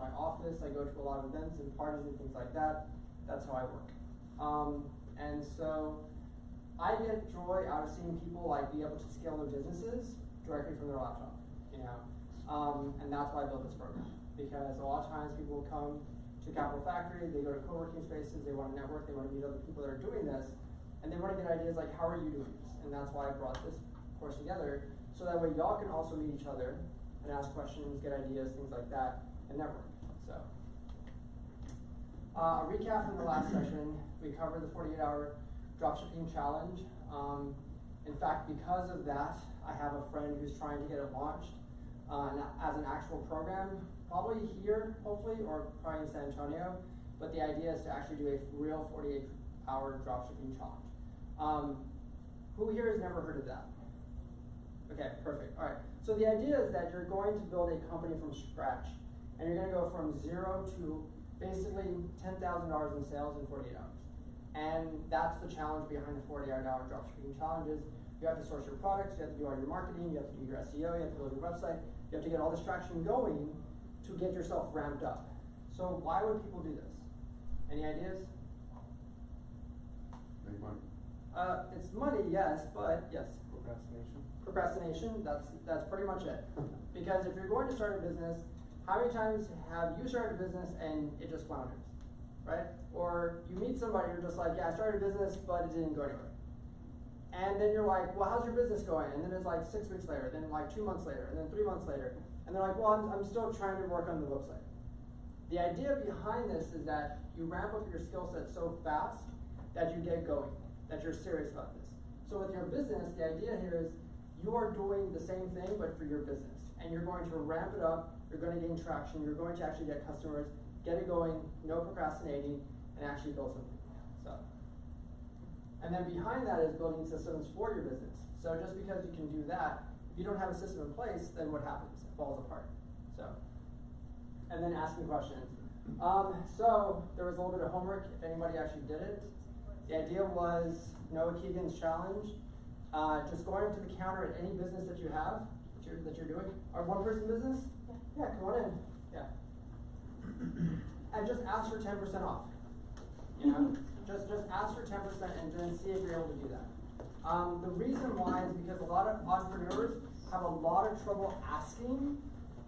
my office. I go to a lot of events and parties and things like that. That's how I work. And so I get joy out of seeing people like be able to scale their businesses directly from their laptop, you know. And that's why I built this program, because a lot of times people will come to Capital Factory, they go to co-working spaces, they want to network, they want to meet other people that are doing this, and they want to get ideas like, how are you doing this? And that's why I brought this course together, so that way y'all can also meet each other and ask questions, get ideas, things like that, and network. So, a recap from the last session, we covered the 48-hour dropshipping challenge. In fact, because of that, I have a friend who's trying to get it launched as an actual program, probably here, hopefully, or probably in San Antonio. But the idea is to actually do a real 48-hour dropshipping challenge. Who here has never heard of that? Okay, perfect. All right. So the idea is that you're going to build a company from scratch, and you're going to go from 0 to basically $10,000 in sales in 48 hours. And that's the challenge behind the 48-hour dropshipping challenges. You have to source your products, you have to do all your marketing, you have to do your SEO, you have to build your website, you have to get all this traction going to get yourself ramped up. So why would people do this? Any ideas? Make money. It's money, yes, but yes. Procrastination. Procrastination, that's pretty much it. Because if you're going to start a business, how many times have you started a business and it just flounders, right? Or you meet somebody, you're just like, yeah, I started a business, but it didn't go anywhere. And then you're like, well, how's your business going? And then it's like 6 weeks later, then like 2 months later, and then 3 months later. And they're like, well, I'm still trying to work on the website. The idea behind this is that you ramp up your skill set so fast that you get going, that you're serious about this. So with your business, the idea here is you are doing the same thing, but for your business. And you're going to ramp it up, you're going to gain traction, you're going to actually get customers, get it going, no procrastinating, and actually build something. So. And then behind that is building systems for your business. So just because you can do that, if you don't have a system in place, then what happens? It falls apart. So, and then asking questions. So there was a little bit of homework if anybody actually did it. The idea was Noah Keegan's challenge. Just going up to the counter at any business that you have, that you're doing. Or one-person business? Yeah, come on in. Yeah. And just ask for 10% off. You know? Just ask for 10% and then see if you're able to do that. The reason why is because a lot of entrepreneurs have a lot of trouble asking,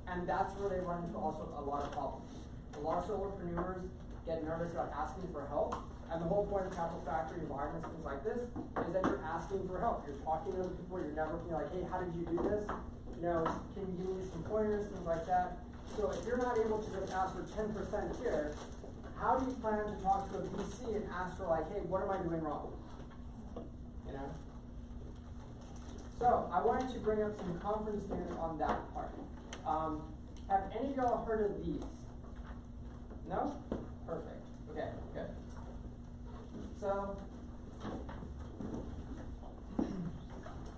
and that's where they run into also a lot of problems. A lot of solopreneurs get nervous about asking for help, and the whole point of Capital Factory environments, things like this, is that you're asking for help. You're talking to other people, you're networking, you're like, hey, how did you do this? You know, can you give me some pointers, things like that. So if you're not able to just ask for 10% here, how do you plan to talk to a VC and ask for like, hey, what am I doing wrong? You know? So I wanted to bring up some conference news on that part. Have any of y'all heard of these? No? Perfect. Okay, good. So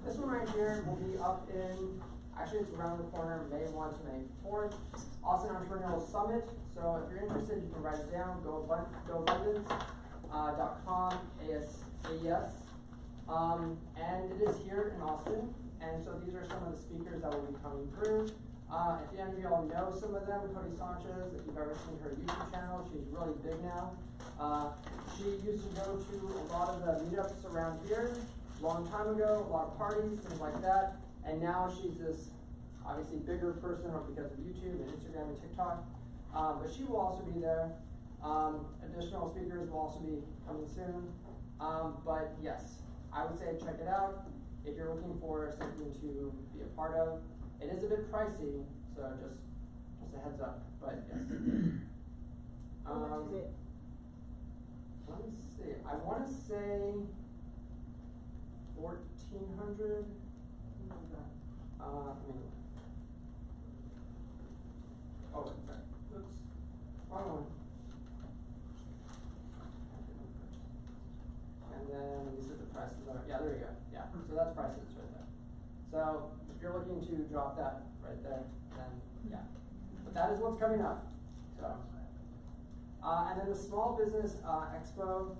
this one right here will be up in, actually it's around the corner, May 1 to May 4th. Austin Entrepreneurial Summit. So if you're interested, you can write it down, goabundance.com, AES. And it is here in Austin. And so these are some of the speakers that will be coming through. If any of y'all know some of them, Cody Sanchez, if you've ever seen her YouTube channel, she's really big now. She used to go to a lot of the meetups around here a long time ago, a lot of parties, things like that. And now she's this obviously bigger person because of YouTube and Instagram and TikTok. But she will also be there. Additional speakers will also be coming soon. But yes, I would say check it out if you're looking for something to be a part of. It is a bit pricey, so just a heads up. But yes. How much is it? Let me see. I want to say 1,400. Oh, sorry. Oops. Wrong one. And then you said the prices are, yeah, there you go. Yeah, so that's prices right there. So if you're looking to drop that right there, then yeah. But that is what's coming up. So, and then the Small Business Expo, I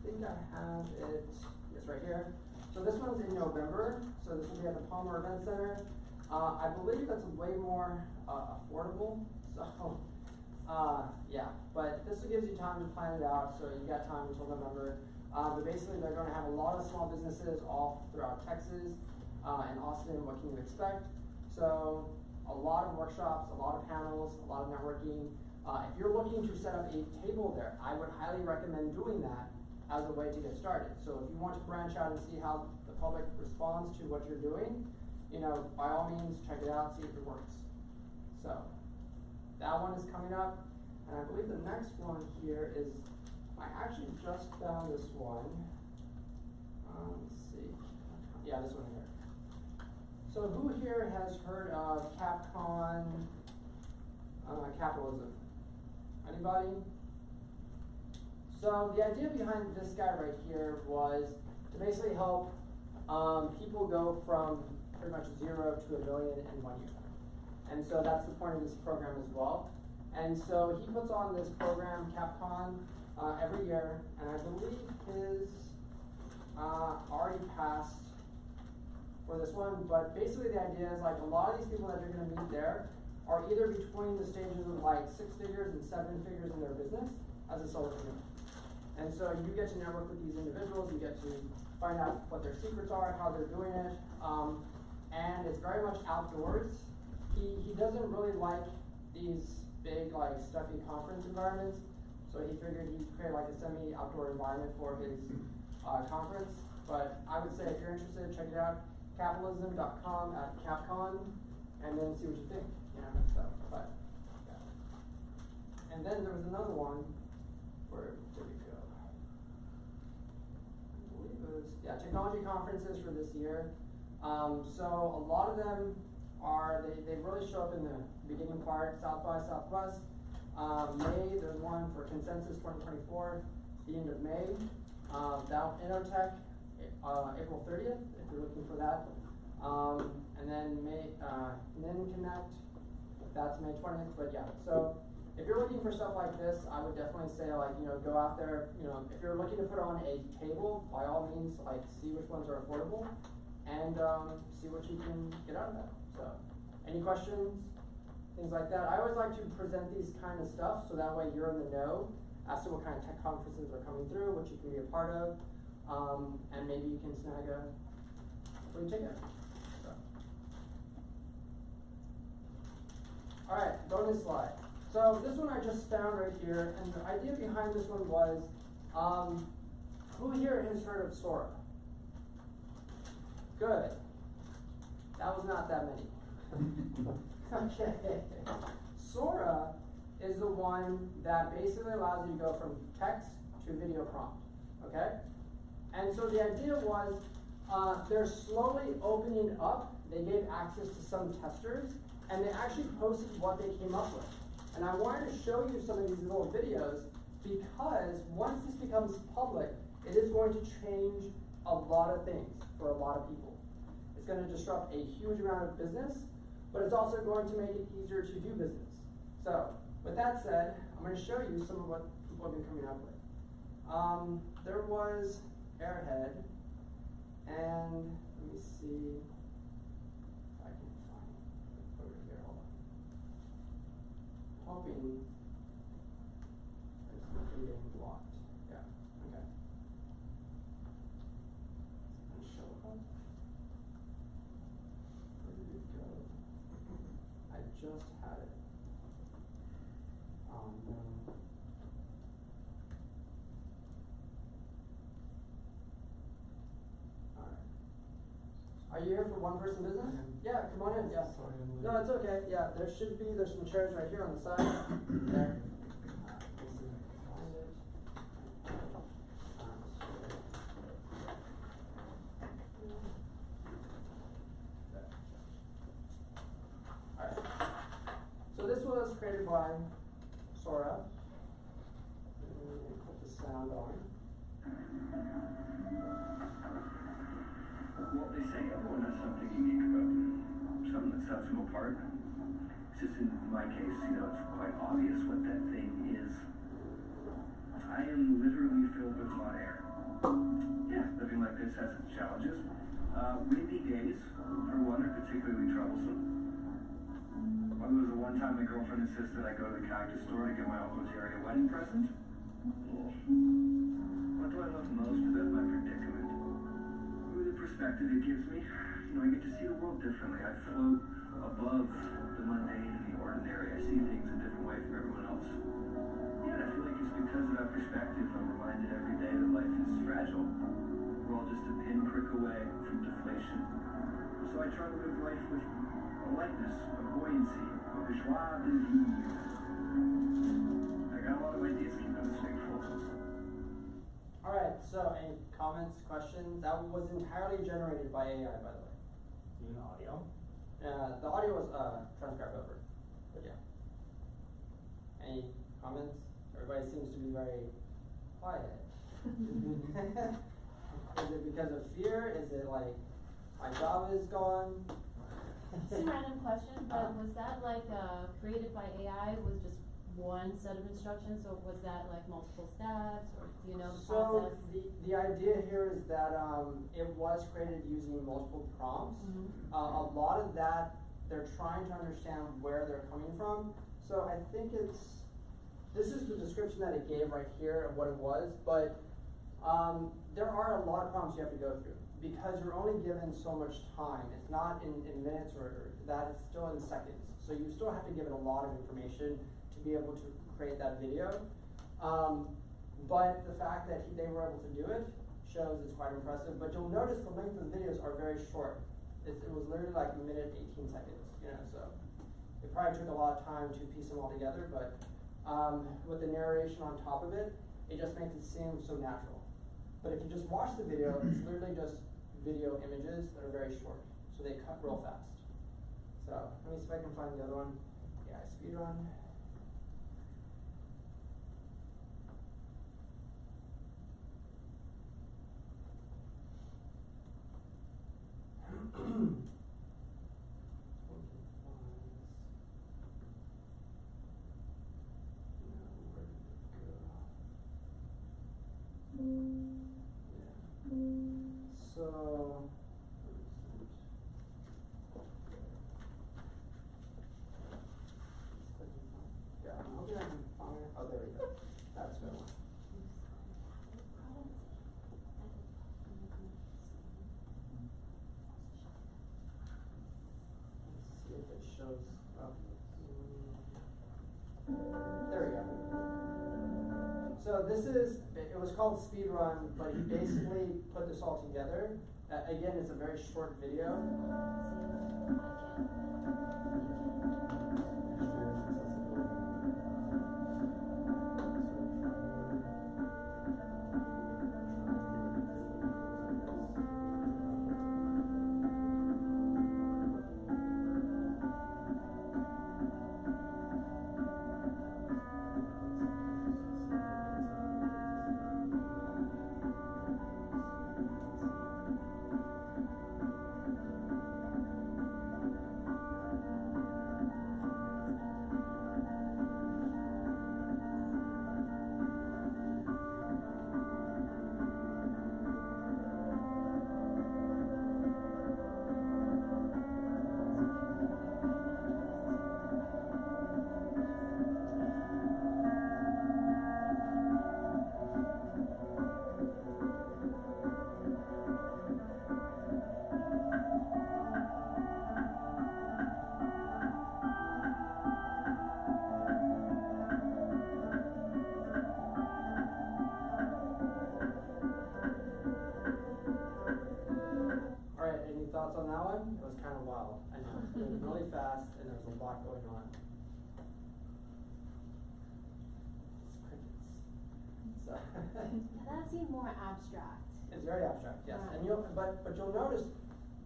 think I have it, yes, right here. So this one's in November, so this will be at the Palmer Event Center. I believe that's way more affordable, so Yeah, but this gives you time to plan it out, so you got time until November. But basically, they're going to have a lot of small businesses all throughout Texas and Austin. What can you expect? So, a lot of workshops, a lot of panels, a lot of networking. If you're looking to set up a table there, I would highly recommend doing that as a way to get started. So, if you want to branch out and see how the public responds to what you're doing, you know, by all means, check it out, see if it works. So, that one is coming up, and I believe the next one here is, I actually just found this one. Let's see. Yeah, this one here. So who here has heard of Capcom capitalism? Anybody? So the idea behind this guy right here was to basically help people go from pretty much 0 to $1 billion in 1 year. And so that's the point of this program as well. And so he puts on this program, Capcom, every year, and I believe his already passed for this one, but basically the idea is like a lot of these people that you're going to meet there are either between the stages of like 6 figures and 7 figures in their business as a solopreneur. And so you get to network with these individuals, you get to find out what their secrets are, how they're doing it, and it's very much outdoors. He doesn't really like these big like stuffy conference environments, so he figured he'd create like a semi-outdoor environment for his conference. But I would say if you're interested, check it out, capitalism.com at Capcom, and then see what you think. You know, so, but, yeah. And then there was another one, where did we go? I believe it was, yeah, technology conferences for this year. So a lot of them are, they really show up in the beginning part, South by Southwest. May, there's one for Consensus 2024, the end of May. Down Innotech, April 30th, if you're looking for that. And then Connect, that's May 20th, but yeah. So if you're looking for stuff like this, I would definitely say like, you know, go out there, you know, if you're looking to put on a table, by all means, like see which ones are affordable and see what you can get out of that. So any questions, things like that? I always like to present these kind of stuff so that way you're in the know as to what kind of tech conferences are coming through, what you can be a part of, and maybe you can snag a free ticket. So. All right, bonus slide. So this one I just found right here, and the idea behind this one was, who here has heard of Sora? Good. That was not that many. Okay. Sora is the one that basically allows you to go from text to video prompt, okay? And so the idea was, they're slowly opening up. They gave access to some testers, and they actually posted what they came up with. And I wanted to show you some of these little videos because once this becomes public, it is going to change a lot of things for a lot of people. It's going to disrupt a huge amount of business, but it's also going to make it easier to do business. So, with that said, I'm going to show you some of what people have been coming up with. There was Airhead, and let me see if I can find it over here. Hold on. Hoping it's not getting blocked. Yeah, okay. It's going to show up. Where did it go? I just had it. No. Alright. Are you here for one person business? Yeah, come on in. Yeah. Sorry, I'm late. No, it's okay. Yeah, there's some chairs right here on the side. There. Let's see if I can find it. Alright. So this was created by Sora. Let me put the sound on. Well, they say everyone has something unique about them, something that sets them apart. It's just in my case, you know, it's quite obvious what that thing is. I am literally filled with hot air. Yeah, living like this has its challenges. Windy days, for one, are particularly troublesome. Well, there was the one time my girlfriend insisted I go to the cactus store to get my Uncle Jerry a wedding present. What do I love most about my predicament? The perspective it gives me. You know, I get to see the world differently. I float above the mundane and the ordinary. I see things a different way from everyone else. Yeah, and I feel like it's because of that perspective I'm reminded every day that life is fragile. We're all just a pinprick away from deflation. So I try to live life with a lightness, a buoyancy, a joie de vivre. I got a lot of ideas keeping this thing full. Alright, so any comments, questions? That was entirely generated by AI, by the way. Even audio? The audio was transcribed over. But yeah. Any comments? Everybody seems to be very quiet. Is it because of fear? Is it like my job is gone? It's a random question, but was that like created by AI with just one set of instructions, or was that like multiple steps, or do you know the process? So the idea here is that it was created using multiple prompts. Mm-hmm. A lot of that, they're trying to understand where they're coming from. So I think this is the description that it gave right here of what it was, but there are a lot of prompts you have to go through because you're only given so much time. It's not in minutes or that, it's still in seconds. So you still have to give it a lot of information to be able to create that video. But the fact that they were able to do it shows it's quite impressive. But you'll notice the length of the videos are very short. It was literally like a minute, 18 seconds, you know, so it probably took a lot of time to piece them all together, but with the narration on top of it, it just makes it seem so natural. But if you just watch the video, it's literally just video images that are very short, so they cut real fast. So let me see if I can find the other one. Yeah, speedrun. So yeah, I'm hoping I can find it. Oh, there we go. That's the one. Let's see if it shows up. There we go. So this is, it was called speedrun, but he basically put this all together. Again, it's a very short video. Thoughts on that one? It was kind of wild. I know. It was really fast and there was a lot going on. It's crickets. So That seemed more abstract. it's very abstract, yes. Right. And but you'll notice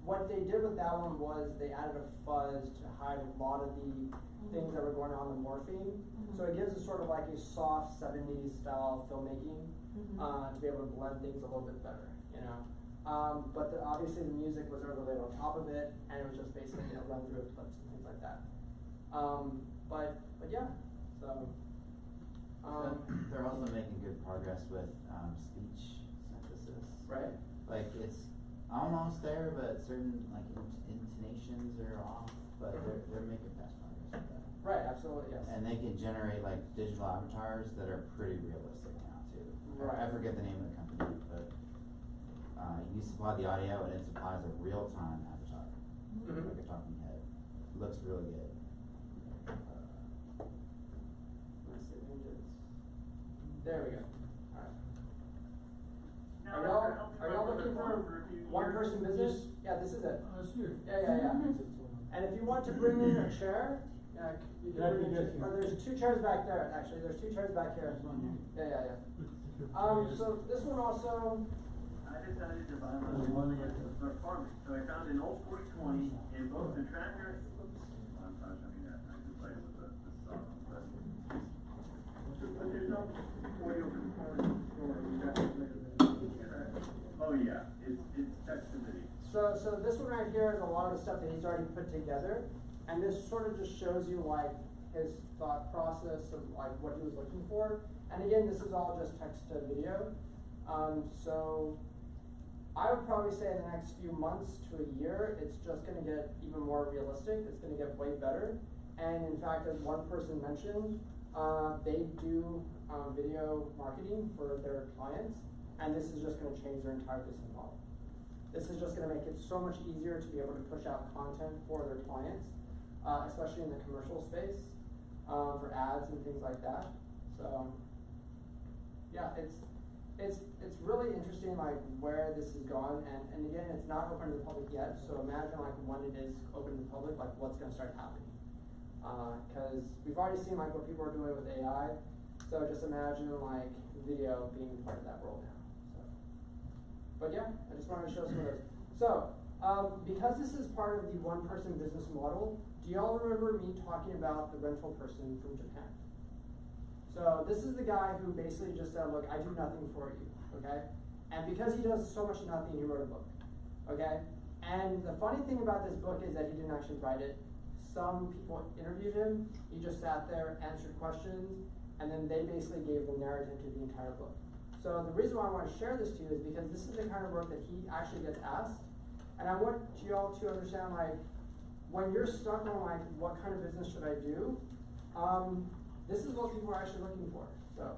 what they did with that one was they added a fuzz to hide a lot of the things that were going on in the morphine. So it gives us sort of like a soft 70s style filmmaking to be able to blend things a little bit better, you know. But obviously the music was overlaid on top of it, and it was just basically a run through of clips and things like that. But yeah, so. They're also making good progress with speech synthesis. Right. Like it's almost there, but certain like intonations are off. But they're making fast progress with that. Right, absolutely, yes. And they can generate like digital avatars that are pretty realistic now too. Right. I forget the name of the company, but you supply the audio and it supplies a real-time avatar, Mhm. like a talking head. Looks really good. Let's see, images. There we go. Alright. Are y'all looking for one person business? Yeah, this is it. Yeah. And if you want to bring in a chair, you can bring in a chair. Or there's 2 chairs back there, actually. There's 2 chairs back here. Yeah. So this one also. I decided to buy my start farming. So I found an old 4020 in both the tractor. I'm not showing that. I can play with the song. But there's no oil component for. Oh yeah, it's text to video. So this one right here is a lot of the stuff that he's already put together, and this sort of just shows you like his thought process of like what he was looking for. And again, this is all just text to video. So I would probably say in the next few months to a year, it's just going to get even more realistic. It's going to get way better. And in fact, as one person mentioned, they do video marketing for their clients, and this is just going to change their entire business model. This is just going to make it so much easier to be able to push out content for their clients, especially in the commercial space, for ads and things like that. So, yeah, it's really interesting, like where this is going, and again, it's not open to the public yet. So imagine like when it is open to the public, like what's going to start happening. Because we've already seen like what people are doing with AI. So just imagine like video being part of that world now. But yeah, I just wanted to show some of those. So, because this is part of the one-person business model, do y'all remember me talking about the rental person from Japan? So this is the guy who basically just said, look, I do nothing for you, okay? And because he does so much nothing, he wrote a book, okay? And the funny thing about this book is that he didn't actually write it. Some people interviewed him, he just sat there, answered questions, and then they basically gave the narrative to the entire book. So the reason why I want to share this to you is because this is the kind of work that he actually gets asked. And I want you all to understand, like, when you're stuck on, like, what kind of business should I do, this is what people are actually looking for. So,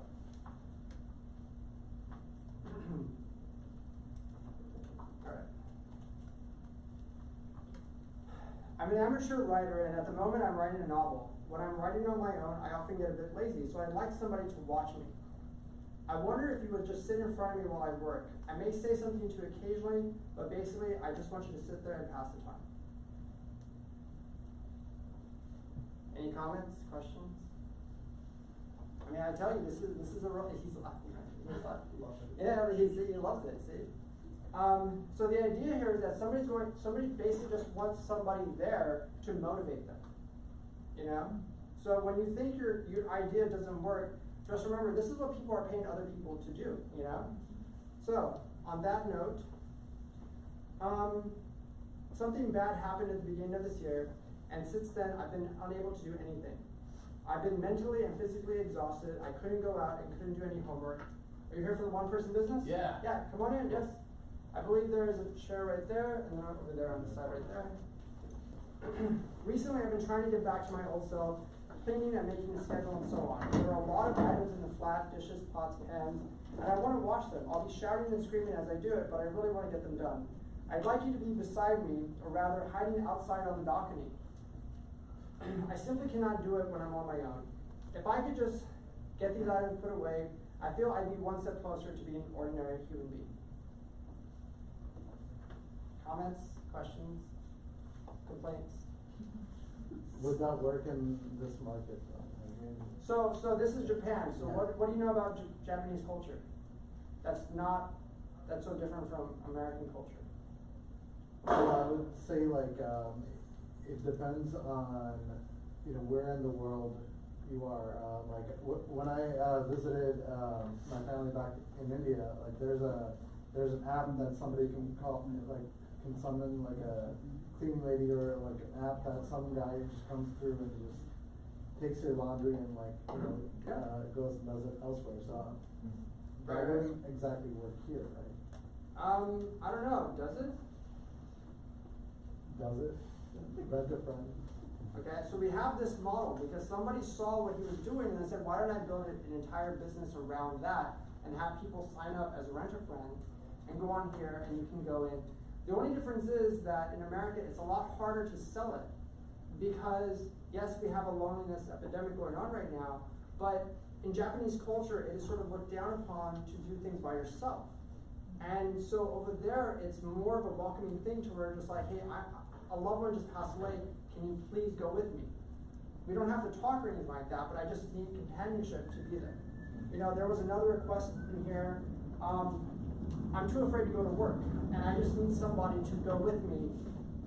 all right. I'm an amateur writer, and at the moment I'm writing a novel. When I'm writing on my own, I often get a bit lazy, so I'd like somebody to watch me. I wonder if you would just sit in front of me while I work. I may say something to you occasionally, but basically, I just want you to sit there and pass the time. Any comments, questions? I mean, I tell you, this is a real, he's laughing. Yeah, he loves it, see? So the idea here is that somebody basically just wants somebody there to motivate them, you know? So when you think your idea doesn't work, just remember, this is what people are paying other people to do, you know? So, on that note, something bad happened at the beginning of this year, and since then, I've been unable to do anything. I've been mentally and physically exhausted. I couldn't go out and couldn't do any homework. Are you here for the one-person business? Yeah. Yeah, come on in, yes. I believe there is a chair right there, and then over there on the side right there. Recently, I've been trying to get back to my old self, cleaning and making a schedule and so on. There are a lot of items in the flat, dishes, pots, pans, and I want to wash them. I'll be shouting and screaming as I do it, but I really want to get them done. I'd like you to be beside me, or rather hiding outside on the balcony. I simply cannot do it when I'm on my own. If I could just get these items put away, I feel I'd be one step closer to being an ordinary human being. Comments, questions, complaints? Would that work in this market? So this is Japan. So what do you know about Japanese culture? That's so different from American culture. So I would say like it depends on where in the world you are. Like when I visited my family back in India, like there's an app that somebody can call, like can summon like a cleaning lady, or like an app that some guy just comes through and just takes your laundry and goes and does it elsewhere. So that wouldn't exactly work here, right? I don't know. Does it? Does it? Rent a friend. Okay, so we have this model because somebody saw what he was doing and they said, why don't I build an entire business around that and have people sign up as a rent-a-friend and go on here and you can go in. The only difference is that in America, it's a lot harder to sell it because, yes, we have a loneliness epidemic going on right now, but in Japanese culture, it is sort of looked down upon to do things by yourself. And so over there, it's more of a welcoming thing to where just like, hey, a loved one just passed away, can you please go with me? We don't have to talk or anything like that, but I just need companionship to be there. You know, there was another request in here, I'm too afraid to go to work, and I just need somebody to go with me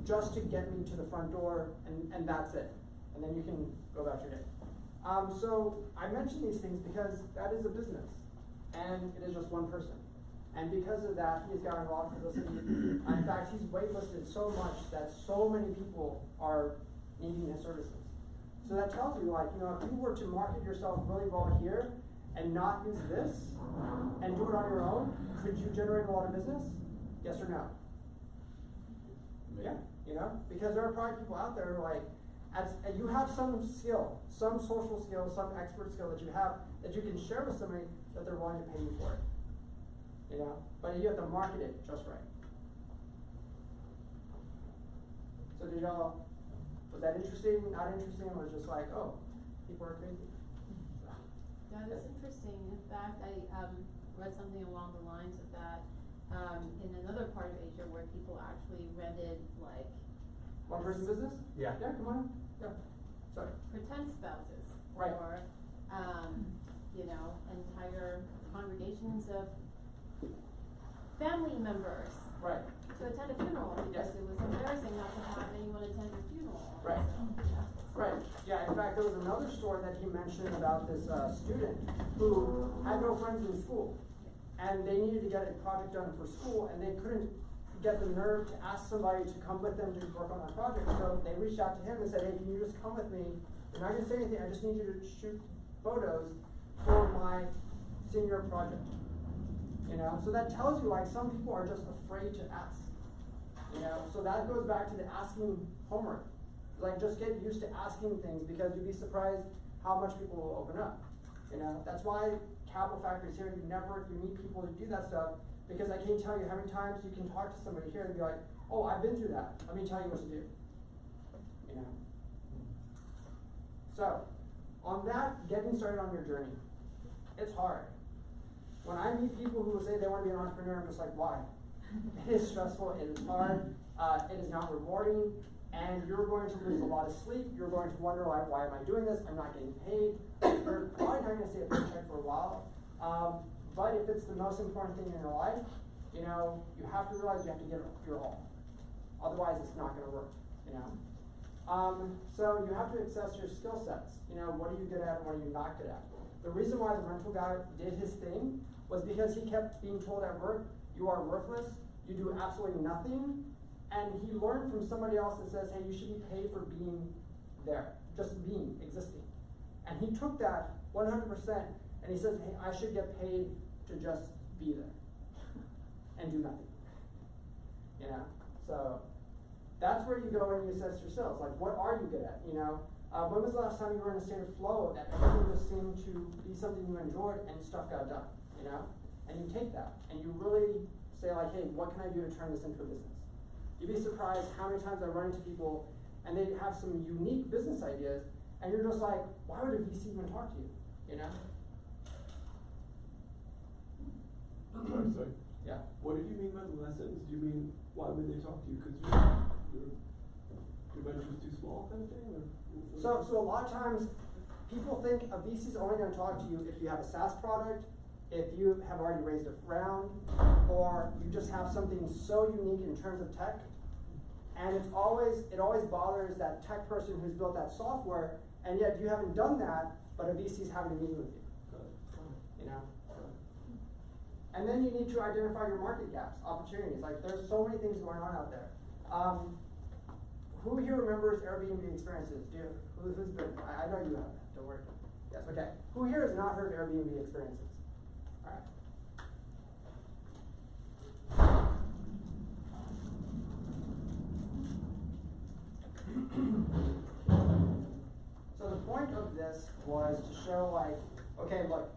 just to get me to the front door, and that's it. And then you can go about your day. So I mention these things because that is a business, and it is just one person. And because of that, he's gotten a lot of publicity. In fact, he's waitlisted so much that so many people are needing his services. So that tells you, like, you know, if you were to market yourself really well here and not use this and do it on your own, could you generate a lot of business? Yes or no? Yeah, you know, because there are probably people out there who are like, you have some skill, some social skill, some expert skill that you have that you can share with somebody that they're willing to pay you for it. You know, but you have to market it just right. So did y'all, was that interesting, not interesting, or was just like, oh, people are crazy? That is interesting. In fact, I read something along the lines of that in another part of Asia where people actually rented like One person business? Yeah. Yeah, come on. Yeah. Sorry. pretend spouses Right. or you know, entire congregations of family members Right. to attend a funeral because Yes. it was embarrassing not to have anyone attend your funeral. Right. So, yeah. Right. Yeah, in fact, there was another story that he mentioned about this student who had no friends in school. And they needed to get a project done for school, and they couldn't get the nerve to ask somebody to come with them to work on that project. So they reached out to him and said, hey, can you just come with me? You're not going to say anything. I just need you to shoot photos for my senior project. You know, so that tells you, like, some people are just afraid to ask. You know, so that goes back to the asking homework. Like, just get used to asking things because you'd be surprised how much people will open up. You know, that's why Capital Factory is here. You meet people to do that stuff because I can't tell you how many times you can talk to somebody here and be like, oh, I've been through that. Let me tell you what to do. You know. So, on that, getting started on your journey, it's hard. When I meet people who will say they want to be an entrepreneur, I'm just like, why? It is stressful, it is hard, it is not rewarding, and you're going to lose a lot of sleep. You're going to wonder, like, why am I doing this? I'm not getting paid. You're probably not going to see a paycheck for a while. But if it's the most important thing in your life, you know, you have to realize you have to give it your all. Otherwise, it's not going to work, you know. So you have to assess your skill sets. You know, what are you good at and what are you not good at? The reason why the rental guy did his thing was because he kept being told at work, you are worthless, you do absolutely nothing, and he learned from somebody else that says, hey, you should be paid for being there, just being, existing. And he took that 100%, and he says, hey, I should get paid to just be there and do nothing. You know, so that's where you go and you assess yourselves. Like, what are you good at? You know, when was the last time you were in a state of flow that everything just seemed to be something you enjoyed and stuff got done? You know, and you take that and you really say, like, hey, what can I do to turn this into a business? You'd be surprised how many times I run into people and they have some unique business ideas, and you're just like, why would a VC even talk to you? You know? Sorry. Yeah. What did you mean by the last sentence? Do you mean why would they talk to you? Because your venture's too small, kind of thing, or? So a lot of times, people think a VC is only going to talk to you if you have a SaaS product, if you have already raised a round, or you just have something so unique in terms of tech. And it always bothers that tech person who's built that software, and yet you haven't done that, but a VC is having a meeting with you. You know? And then you need to identify your market gaps, opportunities. Like, there's so many things going on out there. Who here remembers Airbnb experiences? Who's been? I know you have that, don't worry. Yes, okay. Who here has not heard of Airbnb experiences? All right. okay, look,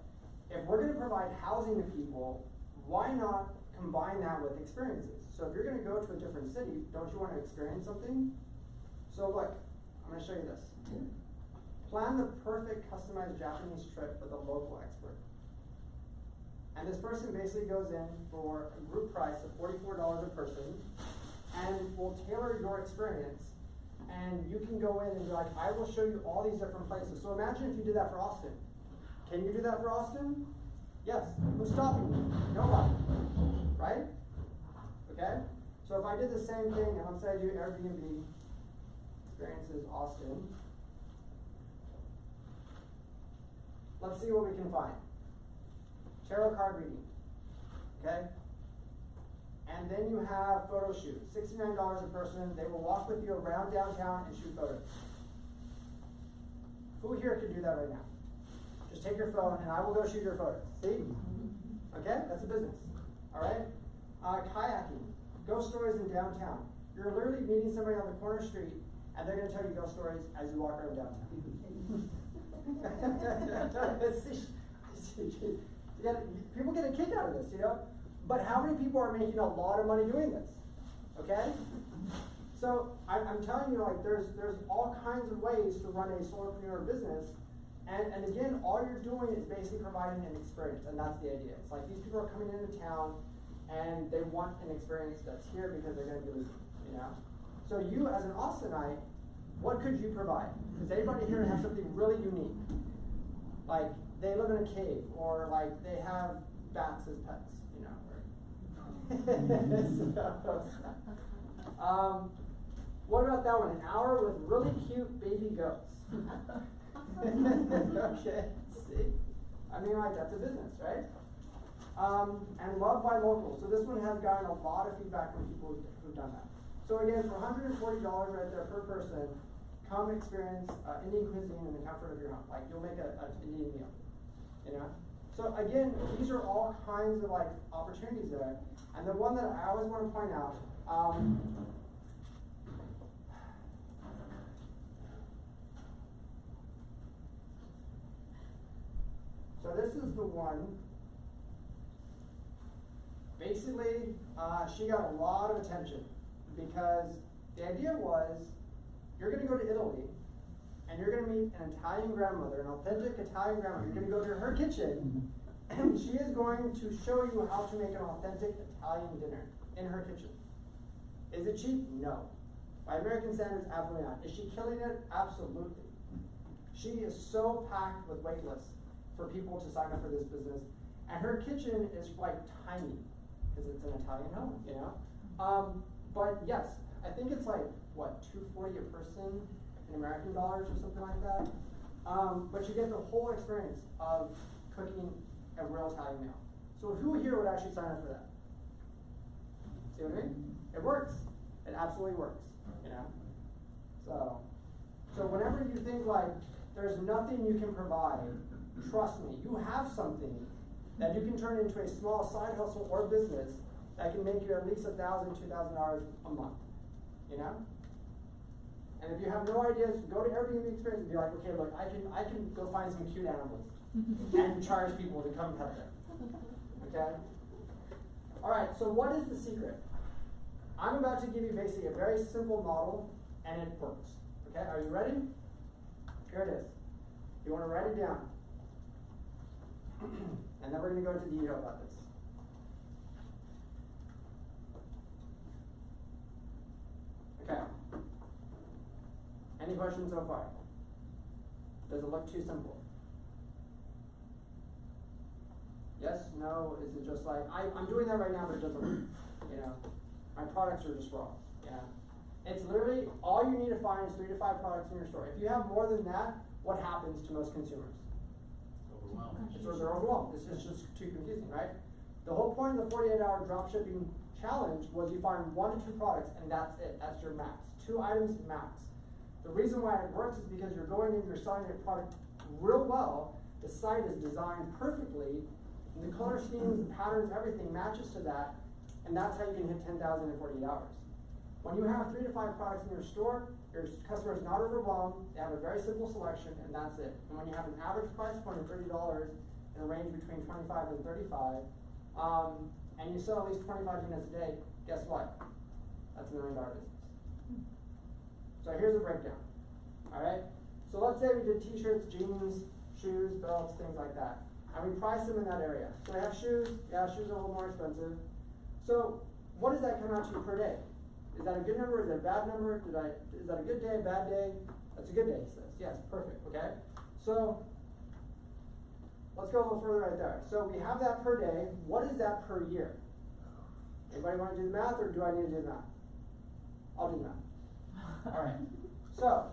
if we're gonna provide housing to people, why not combine that with experiences? So if you're gonna go to a different city, don't you wanna experience something? So look, I'm gonna show you this. Plan the perfect customized Japanese trip with a local expert. And this person basically goes in for a group price of $44 a person and will tailor your experience. And you can go in and be like, I will show you all these different places. So imagine if you did that for Austin. Can you do that for Austin? Yes. Who's stopping you? Nobody. Right? Okay? So if I did the same thing, and let's say I do Airbnb experiences Austin. Let's see what we can find. Tarot card reading. Okay? And then you have photo shoot. $69 a person. They will walk with you around downtown and shoot photos. Who here could do that right now? Just take your phone and I will go shoot your photos. See? Okay? That's a business. Alright? Kayaking. Ghost stories in downtown. You're literally meeting somebody on the corner street and they're going to tell you ghost stories as you walk around downtown. People get a kick out of this, you know? But how many people are making a lot of money doing this? Okay? So I'm telling you, like, there's all kinds of ways to run a solopreneur business. And again, all you're doing is basically providing an experience, and that's the idea. It's like these people are coming into town and they want an experience that's here because they're gonna be leaving, you know? So you as an Austinite, what could you provide? Does anybody here have something really unique? Like they live in a cave, or like they have bats as pets, you know, what about that one? An hour with really cute baby goats. Okay, see? I mean, like, that's a business, right? And loved by locals. So this one has gotten a lot of feedback from people who've done that. So again, for $140 right there per person, come experience Indian cuisine in the comfort of your home. Like, you'll make an Indian meal, you know? So again, these are all kinds of like opportunities there. And the one that I always want to point out, so this is the one. Basically, she got a lot of attention because the idea was you're going to go to Italy and you're going to meet an Italian grandmother, an authentic Italian grandmother. You're going to go to her kitchen and she is going to show you how to make an authentic Italian dinner in her kitchen. Is it cheap? No. By American standards, absolutely not. Is she killing it? Absolutely. She is so packed with wait lists for people to sign up for this business. And her kitchen is like tiny because it's an Italian home, you know? But yes, I think it's like, what, $240 a person in American dollars or something like that. But you get the whole experience of cooking a real Italian meal. So who here would actually sign up for that? See what I mean? It works. It absolutely works, you know? So whenever you think like, there's nothing you can provide, trust me, you have something that you can turn into a small side hustle or business that can make you at least $1,000, $2,000 a month, you know? And if you have no ideas, go to Airbnb experience and be like, okay, look, I can go find some cute animals and charge people to come pet them, okay? All right, so what is the secret? I'm about to give you basically a very simple model and it works, okay? Are you ready? Here it is. You want to write it down. And then we're going to go into detail about this. Okay. Any questions so far? Does it look too simple? Yes? No? Is it just like, I'm doing that right now, but it doesn't work. You know, my products are just wrong. Yeah. It's literally, all you need to find is 3 to 5 products in your store. If you have more than that, what happens to most consumers? They're overwhelmed. This is just too confusing, right? The whole point of the 48-hour dropshipping challenge was you find 1 to 2 products and that's it. That's your max. 2 items max. The reason why it works is because you're going in, you're selling your product real well. The site is designed perfectly. And the color schemes, the patterns, everything matches to that. And that's how you can hit 10,000 in 48 hours. When you have 3 to 5 products in your store, your customer is not overwhelmed, they have a very simple selection, and that's it. And when you have an average price point of $30 in a range between 25 and 35, and you sell at least 25 units a day, guess what? That's $1 million business. So here's a breakdown, all right? So let's say we did t-shirts, jeans, shoes, belts, things like that. And we price them in that area. So we have shoes, yeah, shoes are a little more expensive. So what does that come out to per day? Is that a good number, is that a bad number? Is that a good day, bad day? That's a good day, he says. Yes, perfect, okay? So let's go a little further right there. So we have that per day. What is that per year? Anybody want to do the math, or do I need to do the math? I'll do the math. All right. So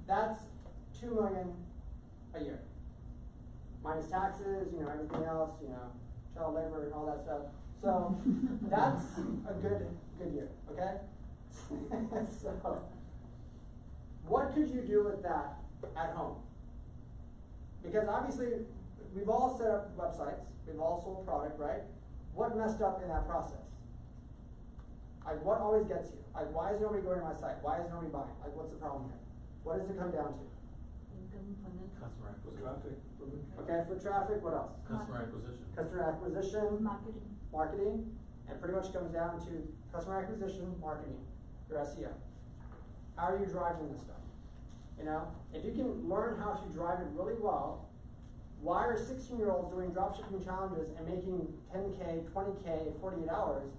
that's $2 million a year, minus taxes, everything else, child labor and all that stuff. So that's a good year, okay? So what could you do with that at home? Because obviously we've all set up websites, we've all sold product, right? What messed up in that process? Like, what always gets you? Like, why is nobody going to my site? Why is nobody buying? Like, what's the problem here? What does it come down to? Customer For acquisition. traffic, Okay, for traffic, what else? Customer acquisition. Customer acquisition, Marketing. and pretty much comes down to customer acquisition, marketing, your SEO. How are you driving this stuff? If you can learn how to drive it really well, why are 16-year-olds doing dropshipping challenges and making 10K, 20K, 48 hours,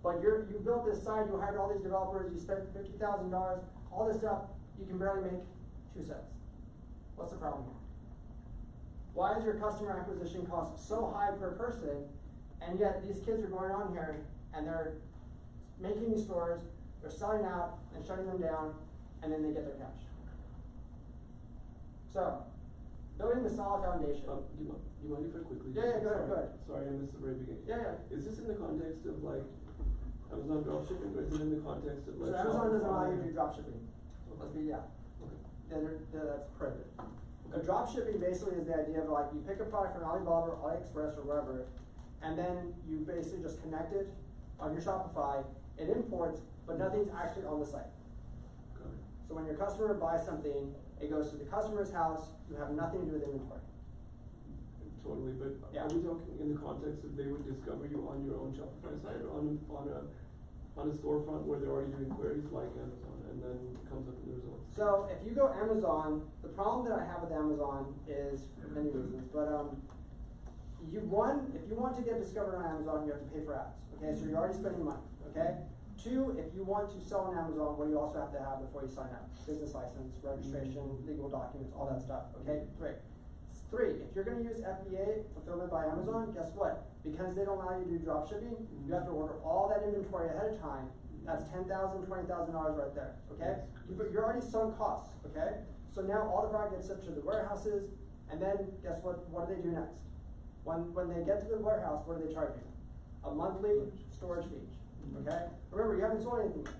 but you built this site, you hired all these developers, you spent $50,000, all this stuff, you can barely make 2 cents. What's the problem here? Why is your customer acquisition cost so high per person, and yet these kids are going on here and they're making these stores, they're selling out and shutting them down, and then they get their cash? So, building the solid foundation. do you mind if I quickly? Yeah, go ahead. Sorry, I missed the very beginning. Yeah. Is this in the context of like Amazon dropshipping, or is it in the context of So like Amazon doesn't allow you to Shopify? do dropshipping. Let's be, yeah. Okay. That's prohibited. So dropshipping basically is the idea of like, you pick a product from Alibaba or AliExpress or wherever, and then you basically just connect it on your Shopify, it imports, but nothing's actually on the site. Got it. So when your customer buys something, it goes to the customer's house, you have nothing to do with inventory. Totally, but Yeah. are we talking in the context of they would discover you on your own Shopify site, or on a storefront where they're already doing queries like Amazon, and then it comes up in the results? So if you go Amazon, the problem that I have with Amazon is for many reasons, but if you want to get discovered on Amazon, you have to pay for ads. Okay, so you're already spending money. Okay. 2, if you want to sell on Amazon, what do you also have to have before you sign up? Business license, registration, legal documents, all that stuff. Okay, great. 3, if you're going to use FBA, fulfillment by Amazon, guess what? Because they don't allow you to do drop shipping, you have to order all that inventory ahead of time. That's $10,000, $20,000 right there. Okay, you're already sunk costs. Okay, so now all the product gets shipped to the warehouses, and then guess what? What do they do next? When they get to the warehouse, what do they charge you? A monthly storage fee. Okay, remember you haven't sold anything yet.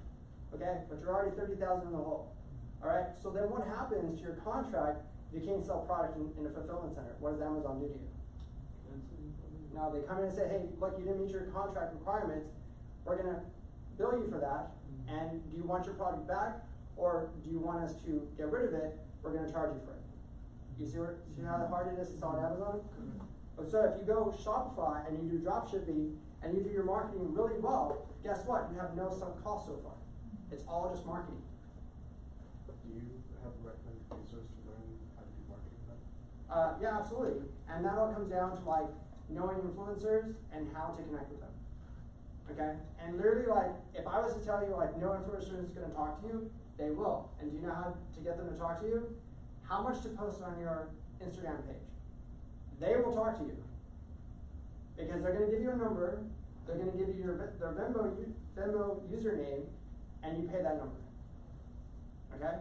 Okay, but you're already 30,000 in the hole. All right, so then what happens to your contract if you can't sell product in a fulfillment center? What does Amazon do to you? Now they come in and say, hey, look, you didn't meet your contract requirements. We're gonna bill you for that. And do you want your product back, or do you want us to get rid of it? We're gonna charge you for it. You see how hard it is to sell on Amazon? So if you go Shopify and you do drop shipping and you do your marketing really well, guess what? You have no sunk cost so far. It's all just marketing. Do you have recommended resources to learn how to do marketing then? Yeah, absolutely. And that all comes down to like knowing influencers and how to connect with them. Okay? And literally, like, if I was to tell you like no influencer is gonna talk to you, they will. And do you know how to get them to talk to you? How much to post on your Instagram page? They will talk to you. Because they're gonna give you a number, they're gonna give you their Venmo username, and you pay that number. Okay?